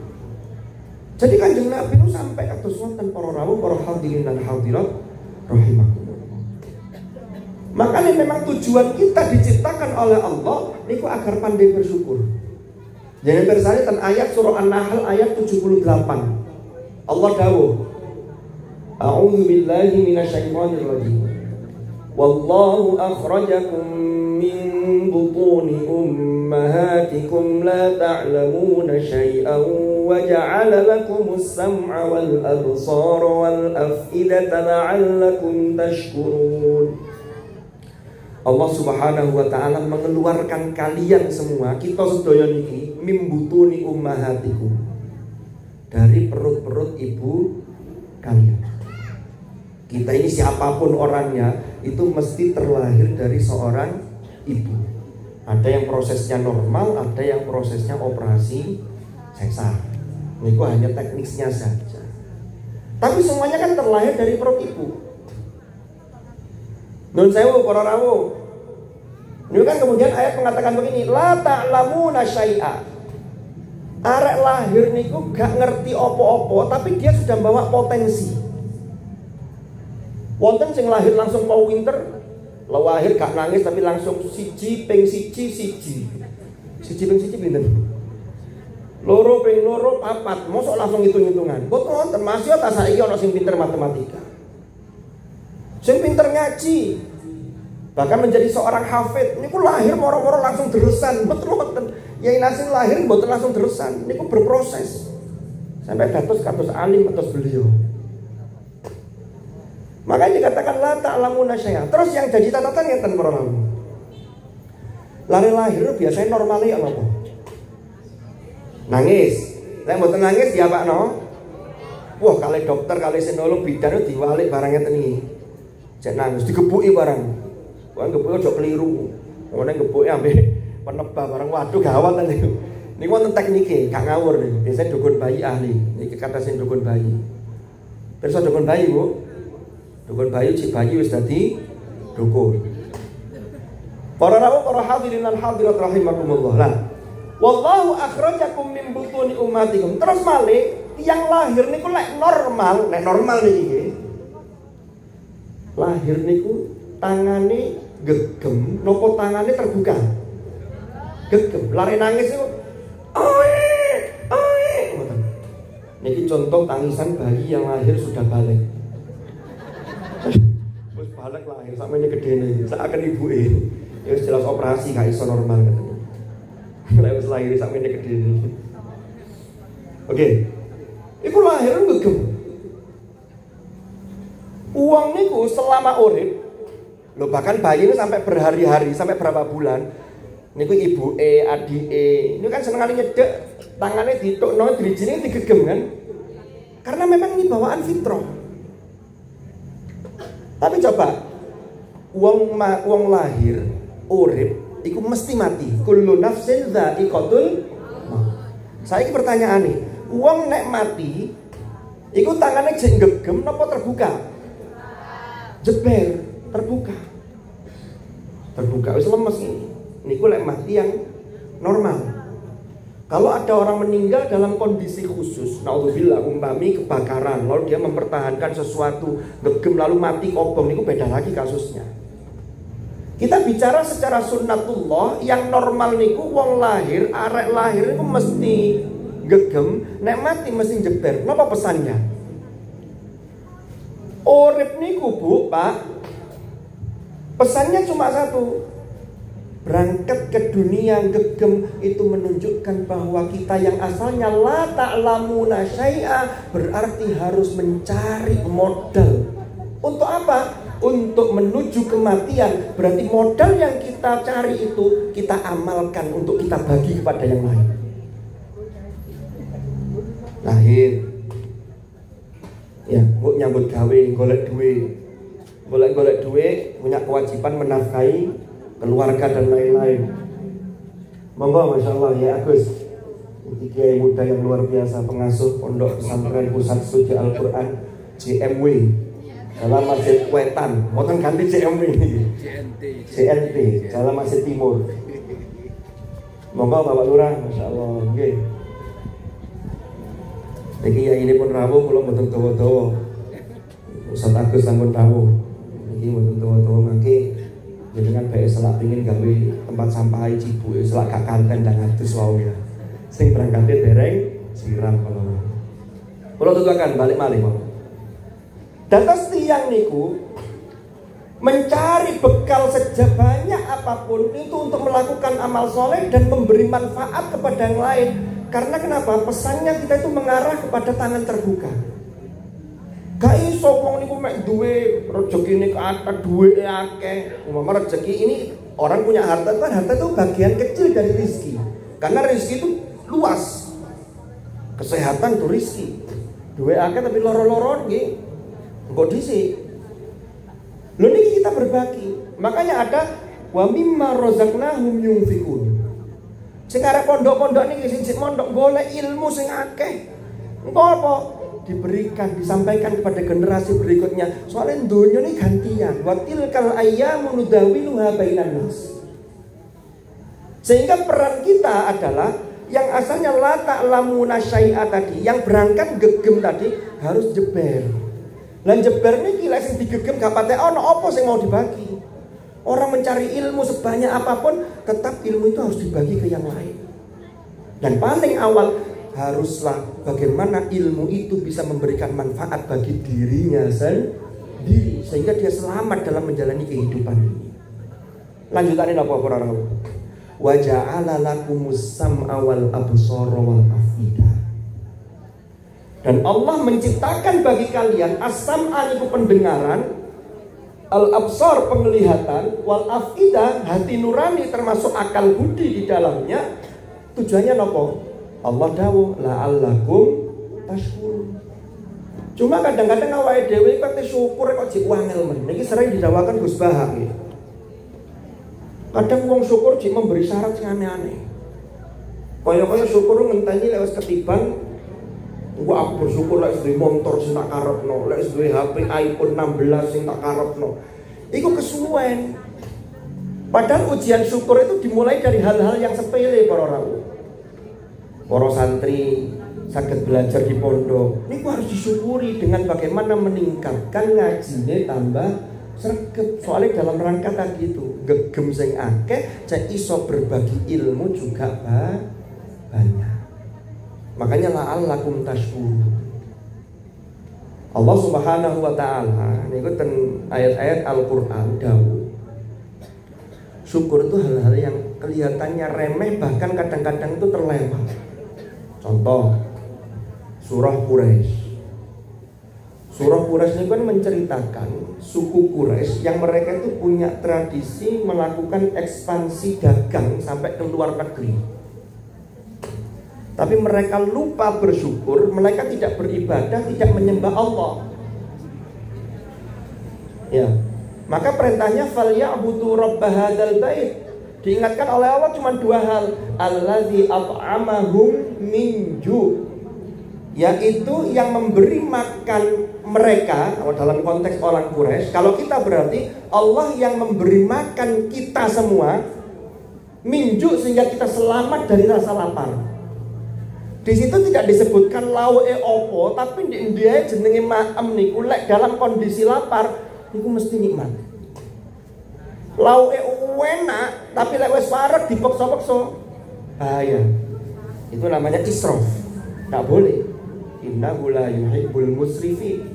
Jadi Kanjeng Nabi itu sampai kados wonten para rawuh, para hadirin dan hadirat rahimakumullah. Makanya memang tujuan kita diciptakan oleh Allah niku agar pandai bersyukur. Jangan bersari tentang ayat surah An-Nahl ayat 78. Allah dawuh, A'udzu billahi minasyaitonir rajim. Wallahu akhrajakum min butuni ummahatikum la ta'lamuna syai'an wa ja'ala lakumus sam'a wal absara wal af'idata la'allakum tashkurun. Allah Subhanahu wa ta'ala mengeluarkan kalian semua, kita sedaya niki mimbutuni ummahatikum, dari perut-perut ibu kalian. Kita ini siapapun orangnya itu mesti terlahir dari seorang ibu. Ada yang prosesnya normal, ada yang prosesnya operasi sesar. Itu hanya teknisnya saja. Tapi semuanya kan terlahir dari perut ibu. Nun sewu para rawuh. Ini kan kemudian ayat mengatakan begini, la ta'lamuna syai'a. Arek lahir niku gak ngerti opo-opo, tapi dia sudah bawa potensi. Wonten sing lahir langsung mau winter, lahir gak nangis tapi langsung siji ping siji pinten? Loro ping loro papat, mosok langsung hitung-hitungan. Boten termasuk ta saiki ana sing pinter matematika. Sing pinter ngaji, bahkan menjadi seorang hafid, niku lahir moro-moro langsung deresan. Betul. Yai Nasim lahir mboten langsung deresan, niku berproses. Sampai dados kados alim atas beliau. Makanya dikatakan la ta'lamuna syai'an. Terus yang jadi catatan ngeten para ulama. Lari lahir biasanya normalnya apa? Nangis. Lek mboten nangis ya Pak no. Wah, kali dokter kali sinolog bidan itu diwalik barang ngeten iki. Cek nangis digebuki barang. Wah, gebuki aja keliru. Ngene gebuki ambek penebah barang, waduh gawat niku. Niku wonten teknike, gak ngawur niku. Biasanya dukun bayi ahli. Niki kata sing dukun bayi. Pirsa dukun bayi, Bu? Dukun bayi cik bayi wis dadi dukun. Para rawuh, para hadirin dan hadirat rahimakumullah. Lah, wallahu akhrajakum min butuni ummatikum. Terus malih yang lahir niku lek normal niki. Lahir niku tangane gegem, nopo tangane terbuka. Gegem, lari nangis itu. Niki contoh tangisan bayi yang lahir sudah balik. Wis balik lahir sampe ini gedene, seakan ibuke. Ya wis jelas operasi gak iso normal katanya. Lah wis lahir sampe ini gedene. Oke. Iku lahir gegem. Uang niku selama urip, lho bahkan bayi ini sampai berhari-hari, sampai berapa bulan, niku ibuke, adike, ini kan senengane nyedek, tangannya ditukno, dirijine digegem kan. Karena memang ini bawaan fitrah. Tapi coba wong lahir urip iku mesti mati. Kullu nafsin dha'iqatul maut. Saiki pertanyaan nih, wong nek mati iku tangannya jek gegem napa terbuka? Jeber, terbuka. Terbuka wis lemes ini. Niku lek mati yang normal. Kalau ada orang meninggal dalam kondisi khusus, naudzubillah, umpami kebakaran, lalu dia mempertahankan sesuatu, gegem lalu mati kobong, itu beda lagi kasusnya. Kita bicara secara sunnatullah, yang normal niku wong lahir, arek lahir itu mesti gegem, nek mati mesti jeber. Napa pesannya? Urip niku Bu, Pak, pesannya cuma satu. Berangkat ke dunia gegem itu menunjukkan bahwa kita yang asalnya la ta'lamuna syai'a berarti harus mencari modal. Untuk apa? Untuk menuju kematian. Berarti modal yang kita cari itu kita amalkan untuk kita bagi kepada yang lain. Lahir, ya, nyambut gawe, golek duit, golek duit, punya kewajiban menafkahi keluarga dan lain-lain. Monggo, masya Allah ya Agus, ini kiai muda yang luar biasa, pengasuh Pondok Pesantren Pusat Studi Al-Quran JMW Jalan Masjid Wetan, bukan ganti JMW ini, JNT Jalan Masjid Timur. Monggo Bapak Lurah, masya Allah. Oke. Iki ya ini pun rawuh, kalau betul dawa-dawa. Ustaz Agus sampun rawuh. Iki betul dawa-dawa mangke. Dengan baik selak pingin gawe tempat sampah Cibu, selak gak kanten dan ngatus wae ya. Sing berangkatnya dereng siram kalau tutuakan balik malih mau. Dados tiyang niku mencari bekal sebanyak apapun itu untuk melakukan amal soleh dan memberi manfaat kepada yang lain. Karena kenapa? Pesannya kita itu mengarah kepada tangan terbuka. Gak iso wong niku mek duwe rezekine kathah, duweke akeh. Umpama rezeki ini orang punya harta kan, harta itu bagian kecil dari rezeki. Karena rezeki itu luas. Kesehatan itu rezeki. Duwe akeh tapi loro-loro nggih. Engko dhisik. Lho niki kita berbagi. Makanya ada wa mimma razaqnahum yunfikun. Sing arep pondok-pondok niki sing mondok golek ilmu sing akeh. Engko apa? Diberikan, disampaikan kepada generasi berikutnya. Soalnya dunia ini gantian. Wa tilkal ayyamu nudawiluha bainan nas. Sehingga peran kita adalah yang asalnya la ta'lamuna syai'a tadi, yang berangkat gegem tadi harus jeber. Lan jeber niki lek sing digegem gak patek ono apa sing mau dibagi. Orang mencari ilmu sebanyak apapun, tetap ilmu itu harus dibagi ke yang lain. Dan paling awal haruslah bagaimana ilmu itu bisa memberikan manfaat bagi dirinya sendiri sehingga dia selamat dalam menjalani kehidupan ini. Lanjutannya apa para orang? Wa ja'ala lakumus sam'a wal absara wal afida. Dan Allah menciptakan bagi kalian as-sam'a itu pendengaran, al-absar penglihatan, wal afida hati nurani termasuk akal budi di dalamnya. Tujuannya apa? Allah dawuh la'allakum tashkurun. Cuma kadang-kadang awake dhewe kok syukur kok jek wangel men. Niki sering didhawakan Gus Bahak nggih. Kadang wong syukur jek memberi syarat sing aneh-aneh. Kaya-kaya syukur ngenteni lek wis ketiban, engko aku bersyukur lek duwe motor sing tak karepno, lek duwe HP iPhone 16 sing tak karepno. Iku kesuwen. Padahal ujian syukur itu dimulai dari hal-hal yang sepele para rawuh. Para santri saged belajar di pondok niku harus disyukuri dengan bagaimana meningkatkan ngajine tambah sregep. Soalnya dalam rangka tadi itu gegem sing akeh cek iso berbagi ilmu juga banyak. Makanya la'allakum tashkurun. Allah Subhanahu wa taala niku ten ayat-ayat Al-Qur'an dawuh syukur itu hal-hal yang kelihatannya remeh bahkan kadang-kadang itu terlewat. Contoh surah Quraisy. Surah Quraisy ini kan menceritakan suku Quraisy yang mereka itu punya tradisi melakukan ekspansi dagang sampai ke luar negeri. Tapi mereka lupa bersyukur, mereka tidak beribadah, tidak menyembah Allah. Ya, maka perintahnya falyabudu rabb hadzal bait. Diingatkan oleh Allah cuma dua hal, allazi at'amahum min ju', yaitu yang memberi makan mereka. Dalam konteks orang Quraisy, kalau kita berarti Allah yang memberi makan kita semua min ju', sehingga kita selamat dari rasa lapar. Di situ tidak disebutkan lauke opo, tapi di India jenenge ma'am niku lek dalam kondisi lapar niku mesti nikmat. Lauke enak, tapi lek wis parek dipeksa-peksa bahaya. Itu namanya israf. Enggak boleh. Innahu la yuhibbul musrifin.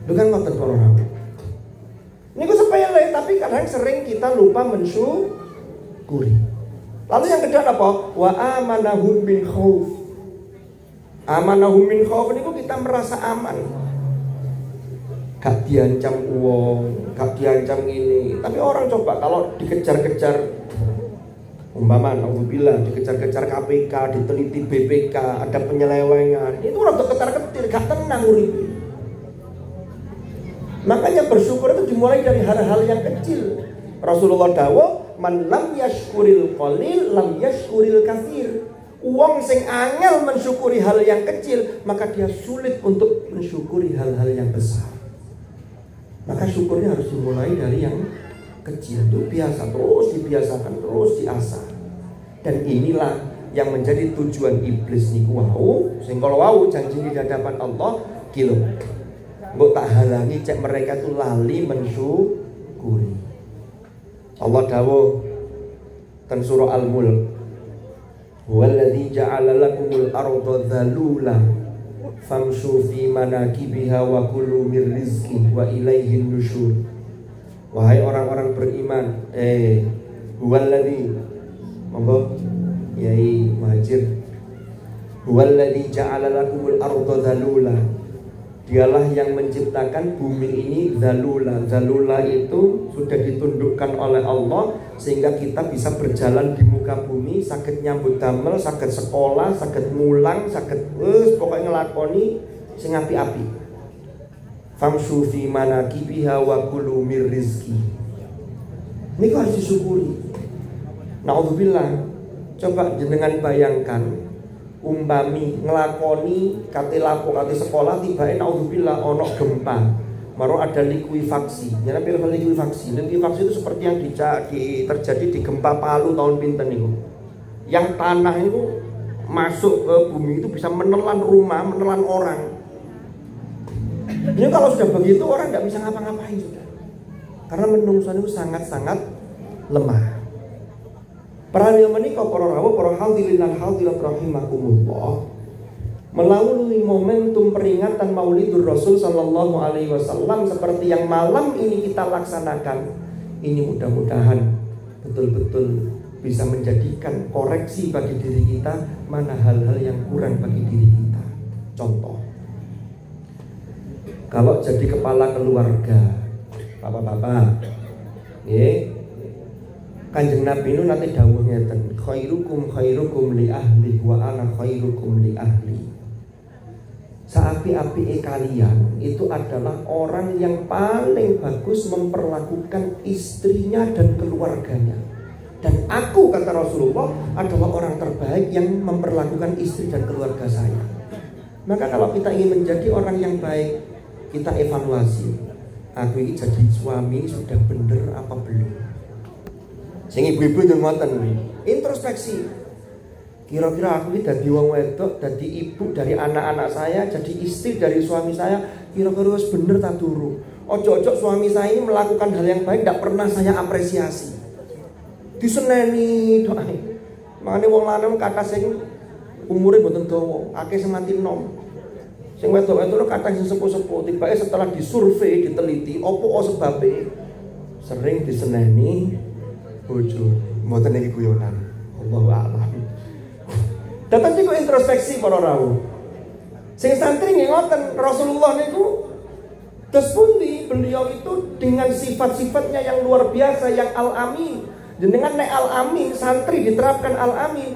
Bukan ngoten para rawuh. Niku sepele, tapi kadang sering kita lupa mensyukuri. Lalu yang kedua apa? Wa amanahum min khauf. Amanahum min khauf niku kita merasa aman. Gak diancam uang, gak diancam ini. Tapi orang coba kalau dikejar-kejar, umpama naudzubillah, dikejar-kejar KPK, diteliti BPK, ada penyelewengan, itu orang ketar-ketir, gak tenang uripe. Makanya bersyukur itu dimulai dari hal-hal yang kecil. Rasulullah dawuh, man lam yashkuril qalil lam yashkuril katsir. Uang sing angel mensyukuri hal yang kecil, maka dia sulit untuk mensyukuri hal-hal yang besar. Maka syukurnya harus dimulai dari yang kecil. Itu biasa, terus dibiasakan, terus diasah. Dan inilah yang menjadi tujuan iblis niku wau. Sing kalau wau janji di hadapan Allah kilo. Mbok tak halangi cek mereka itu lali mensyukuri. Allah dawuh ten surah Al-Mulk, "Huwallazi ja'ala lakumul arda dzalula famshu fi manakibiha wa kulu mir rizqi wa ilaihin nusyur." Wahai orang-orang beriman, huwallazi, monggo Yai Muhajir, huwallazi ja'ala lakumul arda dzalula. Dialah yang menciptakan bumi ini dzalula. Dzalula itu sudah ditundukkan oleh Allah sehingga kita bisa berjalan di muka bumi, saged nyambut damel, saged sekolah, saged mulang, saged pokoknya ngelakoni sing api-api. Famshu fi manakibiha wa kulu mir rizqi. Ini harus disyukuri. Naudzubillah. Coba jenengan bayangkan umpami ngelakoni kate lapo kate sekolah tibae naudzubillah ono gempa. Baru ada likuifaksi. Jangan pilih likuifaksi. Likuifaksi itu seperti yang terjadi di gempa Palu tahun pinten niku. Yang tanah itu masuk ke bumi itu bisa menelan rumah, menelan orang. Ini kalau sudah begitu orang nggak bisa ngapa-ngapain sudah. Karena menungso itu sangat-sangat lemah. Para menika para rawuh, para hadirin lan hadirat rahimakumullah. Melalui momentum peringatan Maulidur Rasul sallallahu alaihi wasallam seperti yang malam ini kita laksanakan, ini mudah-mudahan betul-betul bisa menjadikan koreksi bagi diri kita mana hal-hal yang kurang bagi diri kita. Contoh, kalau jadi kepala keluarga, bapak-bapak, Kanjeng Nabi itu nanti dawuh ngeten, khairukum khairukum li ahli wa ana khairukum li ahli. Seapi-api kalian itu adalah orang yang paling bagus memperlakukan istrinya dan keluarganya. Dan aku, kata Rasulullah, adalah orang terbaik yang memperlakukan istri dan keluarga saya. Maka kalau kita ingin menjadi orang yang baik, kita evaluasi. Aku ini jadi suami sudah bener apa belum? Sing ibu-ibu yang ngoten introspeksi. Kira-kira aku ini dadi wong wedok, dadi ibu dari anak-anak saya, jadi istri dari suami saya, kira-kira wis bener ta durung? Ojo-ojo suami saya ini melakukan hal yang baik tidak pernah saya apresiasi. Diseneni doae. Makane wong lanang kata sing umure mboten dawa, akeh sing mati enom. Sing wedok-wedok kata sing sepuh-sepuh, tibake setelah disurvei, diteliti, opo sebabe sering diseneni bojo. Mboten iki guyonan. Allahu a'lam. Datang niku introspeksi para rawuh. Sing santri nggih ngoten, Rasulullah niku terus pundi beliau itu dengan sifat-sifatnya yang luar biasa, yang al-amin. Jenengan nek al-amin, santri diterapkan al-amin.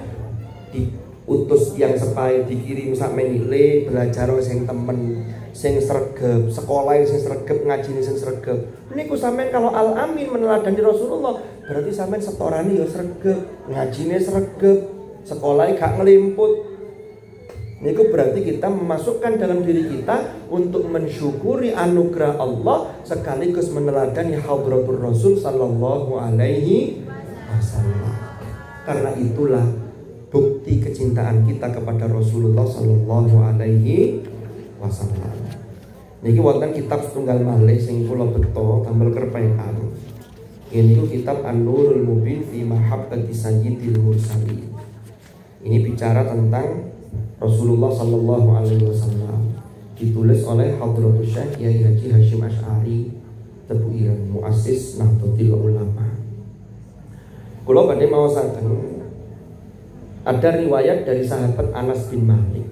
utus yang sepai dikirim sampeyan le belajar sing temen sing sregep, sekolah sing sregep, ngajine sing sregep. Niku sampean kalau Al-Amin meneladani Rasulullah, berarti sampean setorane ya sregep, ngajine sregep, sekolahnya gak ngelimput. Niku berarti kita memasukkan dalam diri kita untuk mensyukuri anugerah Allah sekaligus meneladani hadratur Rasul sallallahu alaihi wasallam. Karena itulah bukti kecintaan kita kepada Rasulullah sallallahu alaihi wasallam. Niki wonten kitab setunggal malih sing kula beto damel kerpekan. Ini kitab An-Nurul Mubin fi Mahabbati Sayyidil Mursalin. Ini bicara tentang Rasulullah sallallahu alaihi wasallam. Ditulis oleh Hadratus Syekh Kiai Haji Hasyim Asy'ari Tebu Ireng, muassis Nahdlatul Ulama. Kula badhe maosaken ada riwayat dari sahabat Anas bin Malik.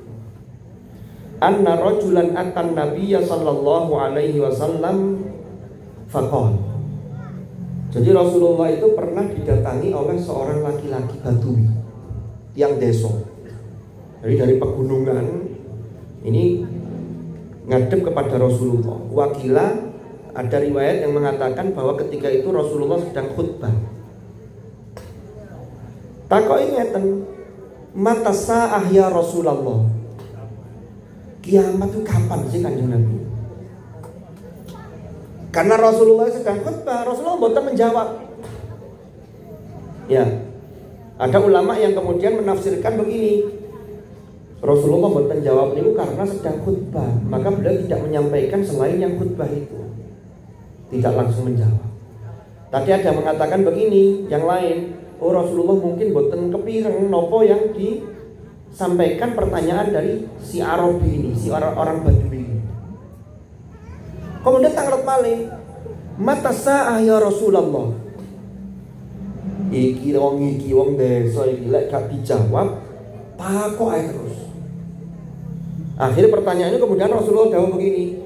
Anna rajulan atan nabiyya sallallahu alaihi wasallam faqala. Jadi Rasulullah itu pernah didatangi oleh seorang laki-laki Badui yang desa. Jadi dari pegunungan ini ngadep kepada Rasulullah. Wakila ada riwayat yang mengatakan bahwa ketika itu Rasulullah sedang khutbah. Takoki ngeten, mata sa'ah ya Rasulullah. Kiamat itu kapan sih Kanjeng Nabi? Karena Rasulullah sedang khutbah, Rasulullah mboten menjawab. Ya, ada ulama yang kemudian menafsirkan begini. Rasulullah mboten jawab itu karena sedang khutbah, maka beliau tidak menyampaikan selain yang khutbah itu. Tidak langsung menjawab. Tadi ada yang mengatakan begini, yang lain. Oh Rasulullah mungkin boten kepireng nopo yang disampaikan pertanyaan dari si Arabi ini, si orang Badui ini. Kemudian tanglet malih, mata sa'ah ya Rasulullah. Iki wong desa iki lek gak dijawab, takok ae terus. Akhirnya pertanyaannya kemudian Rasulullah jawab begini,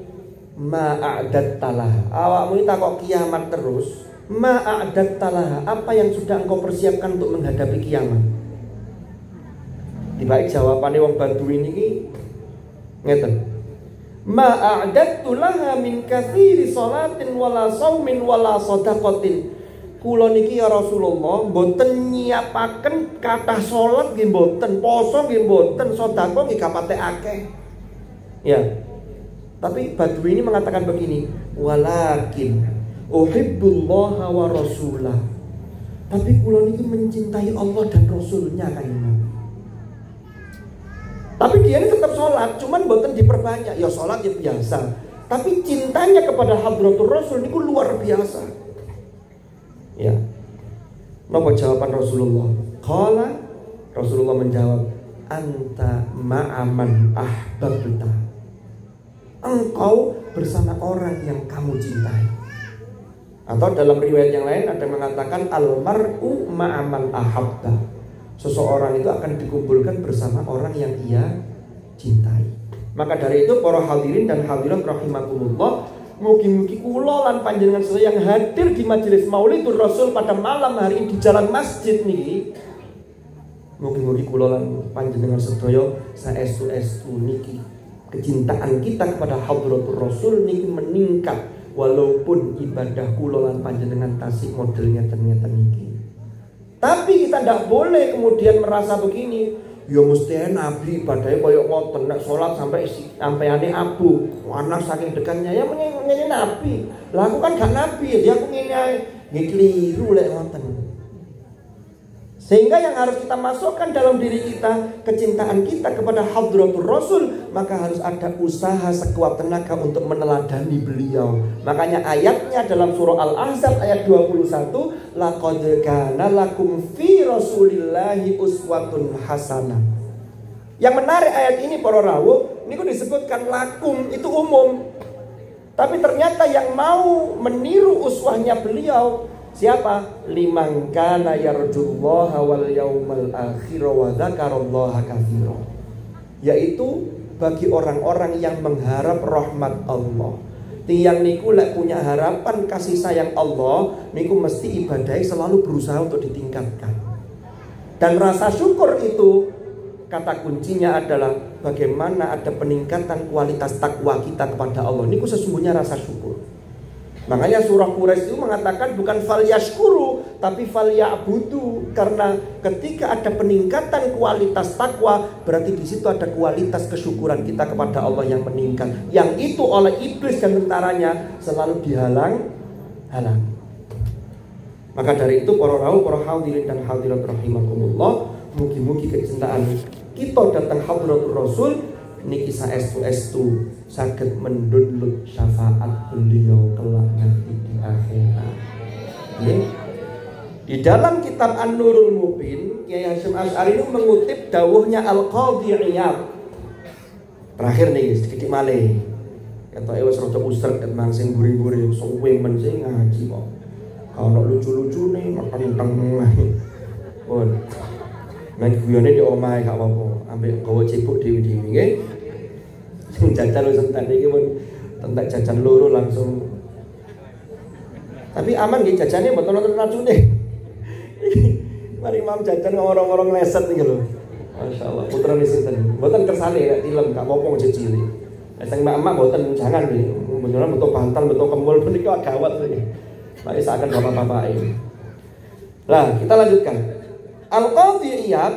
ma'adat talah. Awakmu ini takok kiamat terus. Ma'adat talah, apa yang sudah engkau persiapkan untuk menghadapi kiamat? Dibalik jawabannya wong Badui ini ngeten. Ma'adattu laha min katsiri salatin wala saumin wala shadaqatin. Kula niki ya Rasulullah mboten nyiapaken kathah salat nggih mboten, poso nggih mboten, sedekah nggih kapate akeh. Ya. Tapi Badui ini mengatakan begini, walakin uhibbullaha wa rasulah. Tapi kula niki mencintai Allah dan Rasulnya kan Nabi. Tapi dia ini tetap sholat, cuman boten diperbanyak. Ya sholat ya biasa. Tapi cintanya kepada hadratur Rasul niku luar biasa. Ya. Napa jawaban Rasulullah? Qala, Rasulullah menjawab, anta ma'aman ahbabta. Engkau bersama orang yang kamu cintai. Atau dalam riwayat yang lain ada yang mengatakan almar'u ma'aman ahabba. Seseorang itu akan dikumpulkan bersama orang yang ia cintai. Maka dari itu para hadirin dan hadirat rahimakumullah, mugi-mugi kula lan panjenengan sedaya yang hadir di majelis Maulidur Rasul pada malam hari ini di jalan masjid niki, mugi-mugi kula lan panjenengan sedaya saestu-estu niki kecintaan kita kepada hadratur Rasul niki meningkat. Walaupun ibadah kula lan panjenengan tasik modelnya ternyata niki. Tapi kita tidak boleh kemudian merasa begini, ya mesti Nabi ibadahnya koyok ngoten, nek salat sampai ane abu, warna saking dekatnya ya ngene Nabi. Lah aku kan gak Nabi, dia aku ngene ae, nggih kliru lek ngoten. Sehingga yang harus kita masukkan dalam diri kita, kecintaan kita kepada hadratur Rasul, maka harus ada usaha sekuat tenaga untuk meneladani beliau. Makanya ayatnya dalam surah Al-Ahzab ayat 21, laqad kana lakum fi Rasulillahi uswatun hasanah. Yang menarik ayat ini para rawuh, niku disebutkan lakum itu umum. Tapi ternyata yang mau meniru uswahnya beliau siapa? Liman kana yarjullaha wal yaumal akhir wa dzakarallaha katsira. Yaitu bagi orang-orang yang mengharap rahmat Allah. Tiang niku lek punya harapan kasih sayang Allah, niku mesti ibadahnya selalu berusaha untuk ditingkatkan. Dan rasa syukur itu kata kuncinya adalah bagaimana ada peningkatan kualitas takwa kita kepada Allah. Niku sesungguhnya rasa syukur. Makanya surah Quraisy itu mengatakan bukan fal yashkuru tapi fal ya'budu, karena ketika ada peningkatan kualitas takwa berarti di situ ada kualitas kesyukuran kita kepada Allah yang meningkat. Yang itu oleh iblis dan tentaranya selalu dihalang-halang. Maka dari itu para rawuh, para hadirin dan hadirat rahimakumullah, mugi-mugi kecintaan kita datang hadratul Rasul niki saestu-estu saged mendownload syafaat beliau kelak nanti di akhirat. Di dalam kitab An-Nurul Mubin, Kiai Hasyim Asy'ari itu mengutip dawuhnya Al-Qadhi Iyad. Terakhir nih sedikit malih. Kata wis rada usrek emang sing buri-buri suwe men sing ngaji kok. Kalau lucu-lucune makan tengah. Pun. Nek guyone di omahe gak apa-apa, ambek gawa cebok dewi-dewi nggih. Sing jajan wis entek iki pun entek jajan loro langsung. Tapi aman nggih jajane mboten wonten racune. Mari mam jajan ngorong-ngorong leset iki lho. Masyaallah, putrane sinten? Mboten kersane nek tilem gak apa-apa wong cilik. Nek sing mak-mak mboten jangan nggih. Beneran betul bantal, betul kemul menika gawat iki. Mari saken bapak-bapak ini. Lah, kita lanjutkan. Al-Qadhi Iyad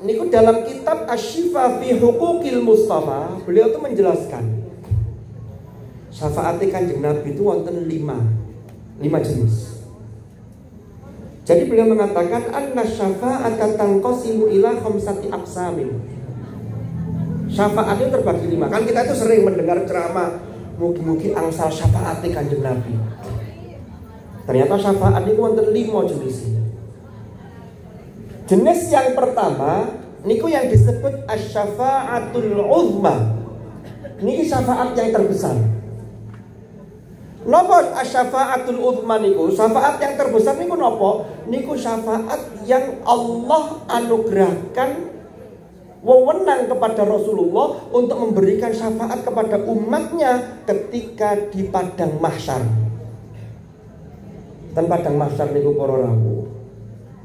niku dalam kitab Asy-Syifa fi Huquqil Mustafa, beliau itu menjelaskan syafaat Kanjeng Nabi itu wonten 5 jenis. Jadi beliau mengatakan anna syafa'ata tanqasimu ila khamsati aqsamin. Syafaat itu terbagi 5. Kan kita itu sering mendengar ceramah mugi-mugi angsal syafaat Kanjeng Nabi. Ternyata syafaat itu wonten 5 jenis. Jenis yang pertama niku yang disebut asy-syafa'atul 'uzma. Niki syafaat yang terbesar. Napa asy-syafa'atul 'uzma niku? Syafaat yang terbesar niku napa? Niku syafaat yang Allah anugerahkan wewenang kepada Rasulullah untuk memberikan syafaat kepada umatnya ketika di padang mahsyar. Dan padang mahsyar niku para rawuh,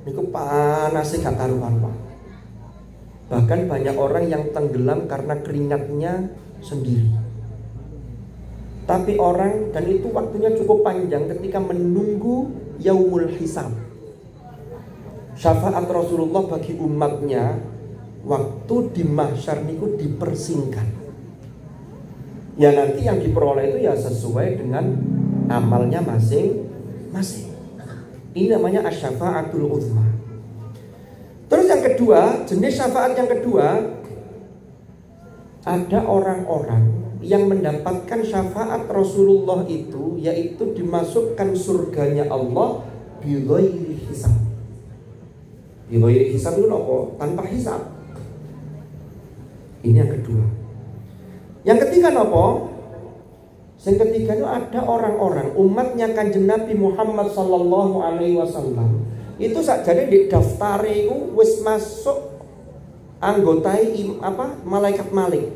niku panasnya gak karu-karuan. Bahkan banyak orang yang tenggelam karena keringatnya sendiri. Tapi orang, dan itu waktunya cukup panjang ketika menunggu yaumul hisab. Syafaat Rasulullah bagi umatnya waktu di mahsyar niku dipersingkat. Ya nanti yang diperoleh itu ya sesuai dengan amalnya masing-masing. Ini namanya asy-syafa'atul 'uzma. Terus yang kedua, jenis syafaat yang kedua, ada orang-orang yang mendapatkan syafaat Rasulullah itu, yaitu dimasukkan surganya Allah bighairi hisab. Bighairi hisab itu apa? Tanpa hisab. Ini yang kedua. Yang ketiga apa? Yang ketiga itu ada orang-orang umatnya Kanjeng Nabi Muhammad sallallahu alaihi wasallam itu sakjane di daftare iku wis masuk anggota malaikat Malik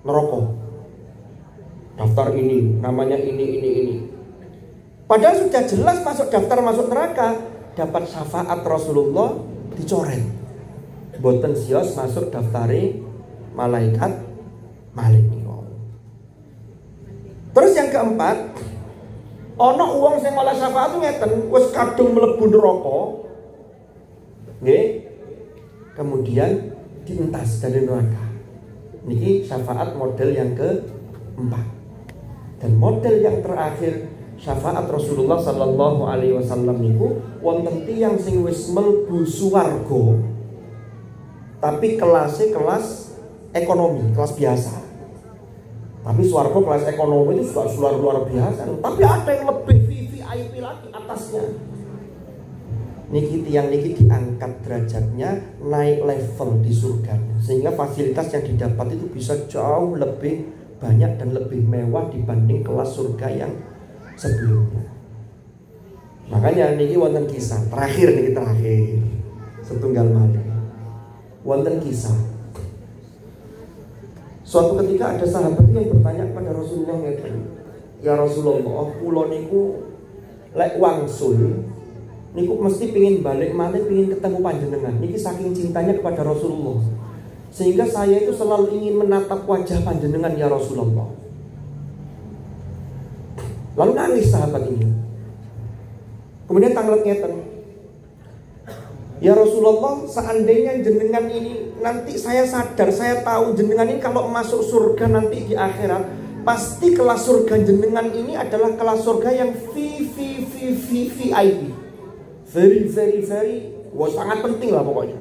neraka. Daftar ini namanya ini. Padahal sudah jelas masuk daftar masuk neraka, dapat syafaat Rasulullah dicoret. Mboten sios masuk daftare malaikat Malik. Terus yang keempat, ana wong sing oleh syafaat ngeten, wis kadung mlebu neraka. Nggih. Kemudian dientas dari neraka. Niki syafaat model yang keempat. Dan model yang terakhir, syafaat Rasulullah sallallahu alaihi wasallam niku wonten tiyang sing wis mlebu swarga. Tapi kelasnya kelas ekonomi, kelas biasa. Tapi swarga kelas ekonomi itu sudah luar biasa. Tapi ada yang lebih VIP lagi atasnya. Niki tiang niki diangkat derajatnya, naik level di surga, sehingga fasilitas yang didapat itu bisa jauh lebih banyak dan lebih mewah dibanding kelas surga yang sebelumnya. Makanya niki wonten kisah terakhir setunggal malih. Wonten kisah. Suatu ketika ada sahabat yang bertanya kepada Rasulullah, ya Rasulullah, kula niku lek wangsul niku mesti pingin balik malih, pingin ketemu panjenengan. Niki saking cintanya kepada Rasulullah. sehingga saya itu selalu ingin menatap wajah panjenengan ya Rasulullah. Lalu nangis sahabat ini. Kemudian tanglet ngeten, ya Rasulullah, seandainya jenengan ini nanti saya sadar, saya tahu jenengan ini kalau masuk surga nanti di akhirat, pasti kelas surga jenengan ini adalah kelas surga yang VIP, very, wah sangat penting lah pokoknya.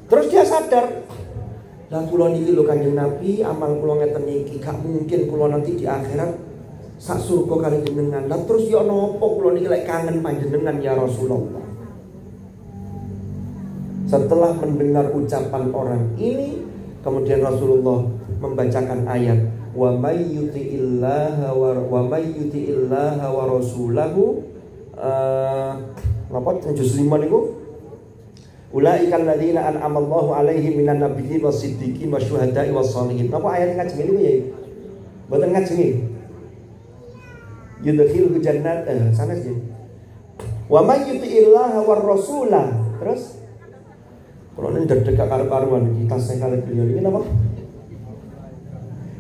Terus dia sadar, lah kula niki lho Kanjeng Nabi, amal kula ngeten niki, gak mungkin kula nanti di akhirat sak surga kali jenengan. Lah terus ya napa kula niki lek kangen panjenengan ya Rasulullah. Setelah mendengar ucapan orang ini, kemudian Rasulullah membacakan ayat wa may yuti'illaha wa rasulahu napa juz 5 niku ulaika alladzina an'amallahu alaihim minan nabiyyin wasiddiqin wasyuhada'i wassalihin. Napa ayat ngajeng niku ya? Mboten ngajeng iki. Yudkhilul jannat sanes ya. Wa may yuti'illaha war rasulah. Terus kalau ini dedek karo-karuan kita sekali beliau ini apa?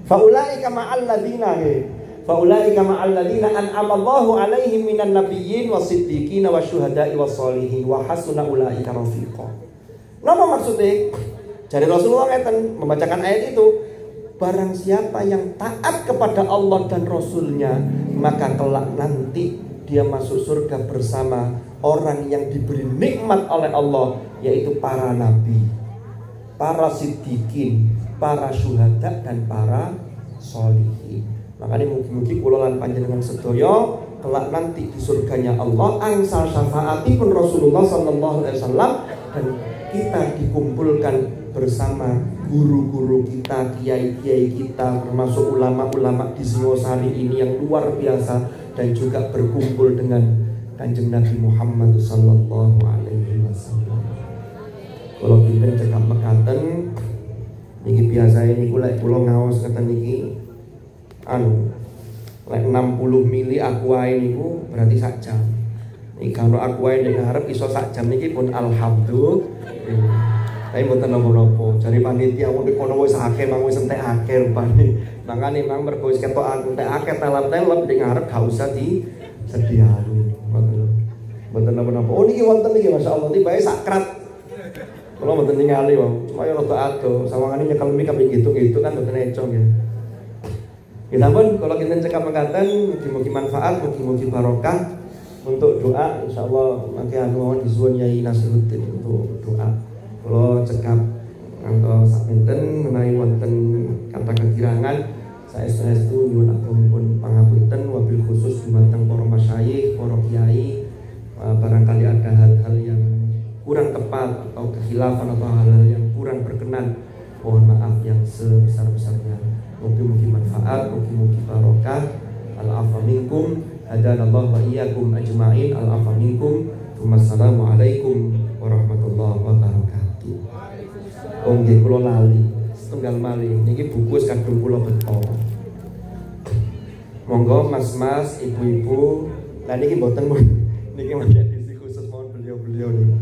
Faulaika ma'al ladzina an'amallahu alaihim minan nabiyyin wasiddiqin wasyuhada'i wassalihin wa hasuna ulaika rafiqa. Napa maksudnya? Jadi Rasulullah ngeten membacakan ayat itu, barang siapa yang taat kepada Allah dan Rasulnya, maka kelak nanti dia masuk surga bersama orang yang diberi nikmat oleh Allah, yaitu para nabi, para siddiqin, para syuhada, dan para sholihin. Makanya mugi-mugi kula lan panjenengan sedaya kelak nanti di surganya Allah angsal syafaatipun Rasulullah sallallahu alaihi wasallam, dan kita dikumpulkan bersama guru-guru kita, kiai-kiai kita, termasuk ulama-ulama di Singosari ini yang luar biasa, dan juga berkumpul dengan Kanjeng Nabi Muhammad sallallahu alaihi wasallam. Kalau kita cekap mekaten niki biasa ini kula ngaos ngeten niki lek 60 mili aqua niku berarti sak jam. Niki kalau aqua ning ngarep iso sak jam niki pun alhamdulillah. Tapi mboten napa-napa. Jare panitia wong kono wis akeh mang wis entek akeh rupane. Mangane mang mergo wis ketok entek akeh telep-telep ning ngarep gak usah disediani. Mboten napa-napa. Oh niki wonten niki masyaallah tibae sakrat. Kula mboten ningali wong. Cuma ya rada ado. Sawangane nyekel mik kaping gitu kan mboten eco nggih. Kita pun kalau kita cekap mengatakan mugi-mugi manfaat, mugi-mugi barokah. Untuk doa insyaallah mangke anu disuwun Yai Nasiruddin untuk doa. Kalau cekap angka sakinten menawi wonten kata kekirangan, saya saestu nyuwun agung pangapunten wabil khusus dumateng para masyayikh, para kiai, barangkali ada hal-hal yang kurang tepat atau kekhilafan atau hal-hal yang kurang berkenan, mohon maaf yang sebesar-besarnya. Mugi-mugi manfaat, mugi-mugi barokah. Al-afwa minkum, hadanallahu wa iyyakum ajma'in. Al-afwa minkum. Wassalamualaikum warahmatullahi wabarakatuh. Oh nggih kula lali setunggal malih niki buku kadung kula beto. Monggo mas-mas, ibu-ibu, lah niki mboten niki mangke edisi khusus mohon beliau-beliau nih.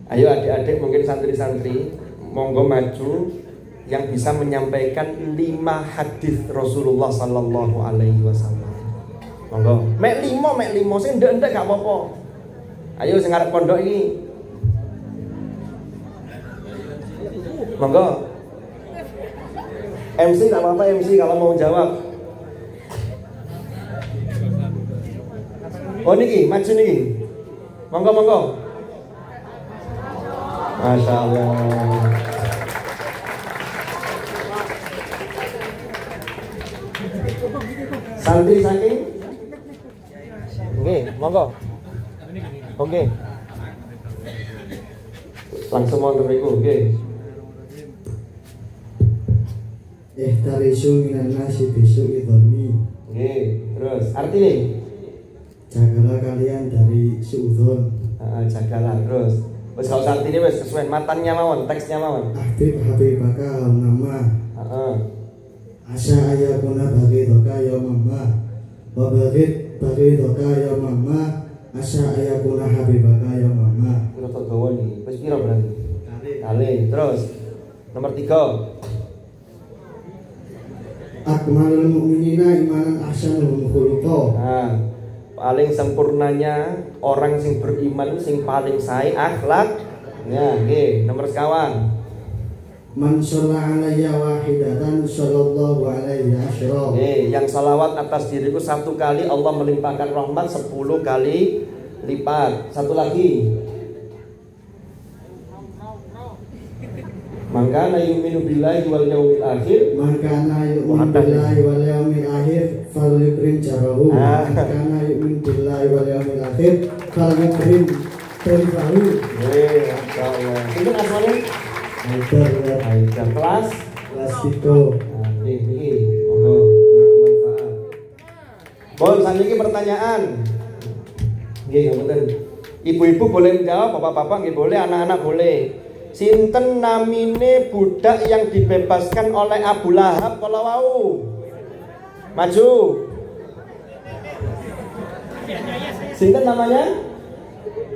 Ayo adik-adik mungkin santri-santri monggo maju yang bisa menyampaikan 5 hadis Rasulullah sallallahu alaihi wasallam. Monggo. Mek 5 sing ndek-ndek gak apa-apa. Ayo sing arep pondok iki. Monggo. MC tak apa-apa MC kalau mau jawab. Oh niki, maju niki. Monggo. Masya Allah. Santri saking. Nggih, monggo. Oke. Langsung wonten niku, nggih. Ihtarisu minan nasi bisu'i dhanni. Nggih, terus artine jagalah kalian dari suudzon. Jagalah terus. Wis gak usah artine wis kesuwen matannya mawon, teksnya mawon. Habibaka nama. Heeh. Asya ayakuna bagidaka ya mama. Wa bagidaka ya mama. Asya ayakuna habibaka ya mama. Kula tak gawa niki. Wis pira berarti? kali. Terus nomor 3. Akmalul mu'minina imanan ahsanuhum khuluqa. Nah, paling sempurnanya orang sing beriman sing paling sae akhlaknya. Nggih, nomor sekawan. Man shalla alayya wahidatan sallallahu alaihi asyra. Yang salawat atas diriku 1 kali Allah melimpahkan rahmat 10 kali lipat. Satu lagi. Maka yu'minu billahi wal yaumil akhir. Maka yu'minu billahi wal yaumil akhir falyukrim jarahu. Maka yu'minu billahi wal yaumil akhir falyukrim jarahu. Masyaallah. Itu asmane Haidar kelas 3. Ini monggo manfaat. Bon, saniki pertanyaan. Nggih, ngoten. Ibu-ibu boleh menjawab, bapak-bapak nggih boleh, anak-anak boleh. Sinten namine budak yang dibebaskan oleh Abu Lahab kala wau? Maju. Sinten namanya?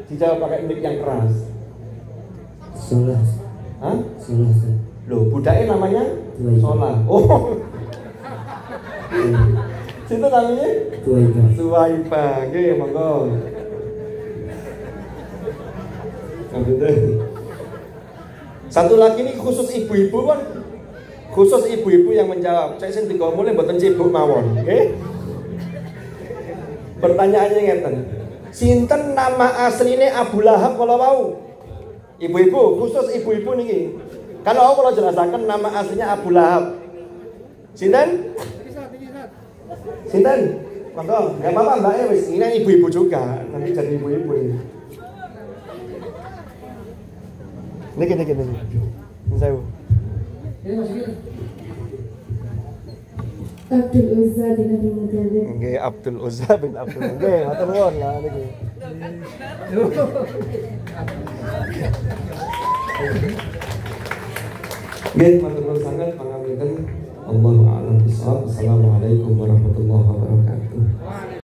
Dijawab pakai mic yang keras. Salah. Hah? Salah. Loh, budaknya namanya? Solah. Oh. Sinten namanya? Suwaiba. Nggih, monggo. Satu lagi ini khusus ibu-ibu kan, khusus ibu-ibu yang menjawab. Saya sing tiga mulai mboten cibuk mawon, nggih. Pertanyaannya ngeten. Sinten nama asline Abu Lahab kala wau? Ibu-ibu, khusus ibu-ibu niki. Kalau aku jelasaken nama aslinya Abu Lahab. Sinten? Sinten? Monggo, enggak apa-apa Mbak, wis ini ibu-ibu juga. Nanti jadi ibu-ibu ini. Niki. Saya. Abdul Uzza bin Abdul Muttalib. Nggih, Abdul Uzza bin Abdul Muttalib. Nggih, matur nuwun lah niki. Nggih, matur nuwun sanget pangapunten. Allahu a'lam bishawab. Assalamualaikum warahmatullahi wabarakatuh.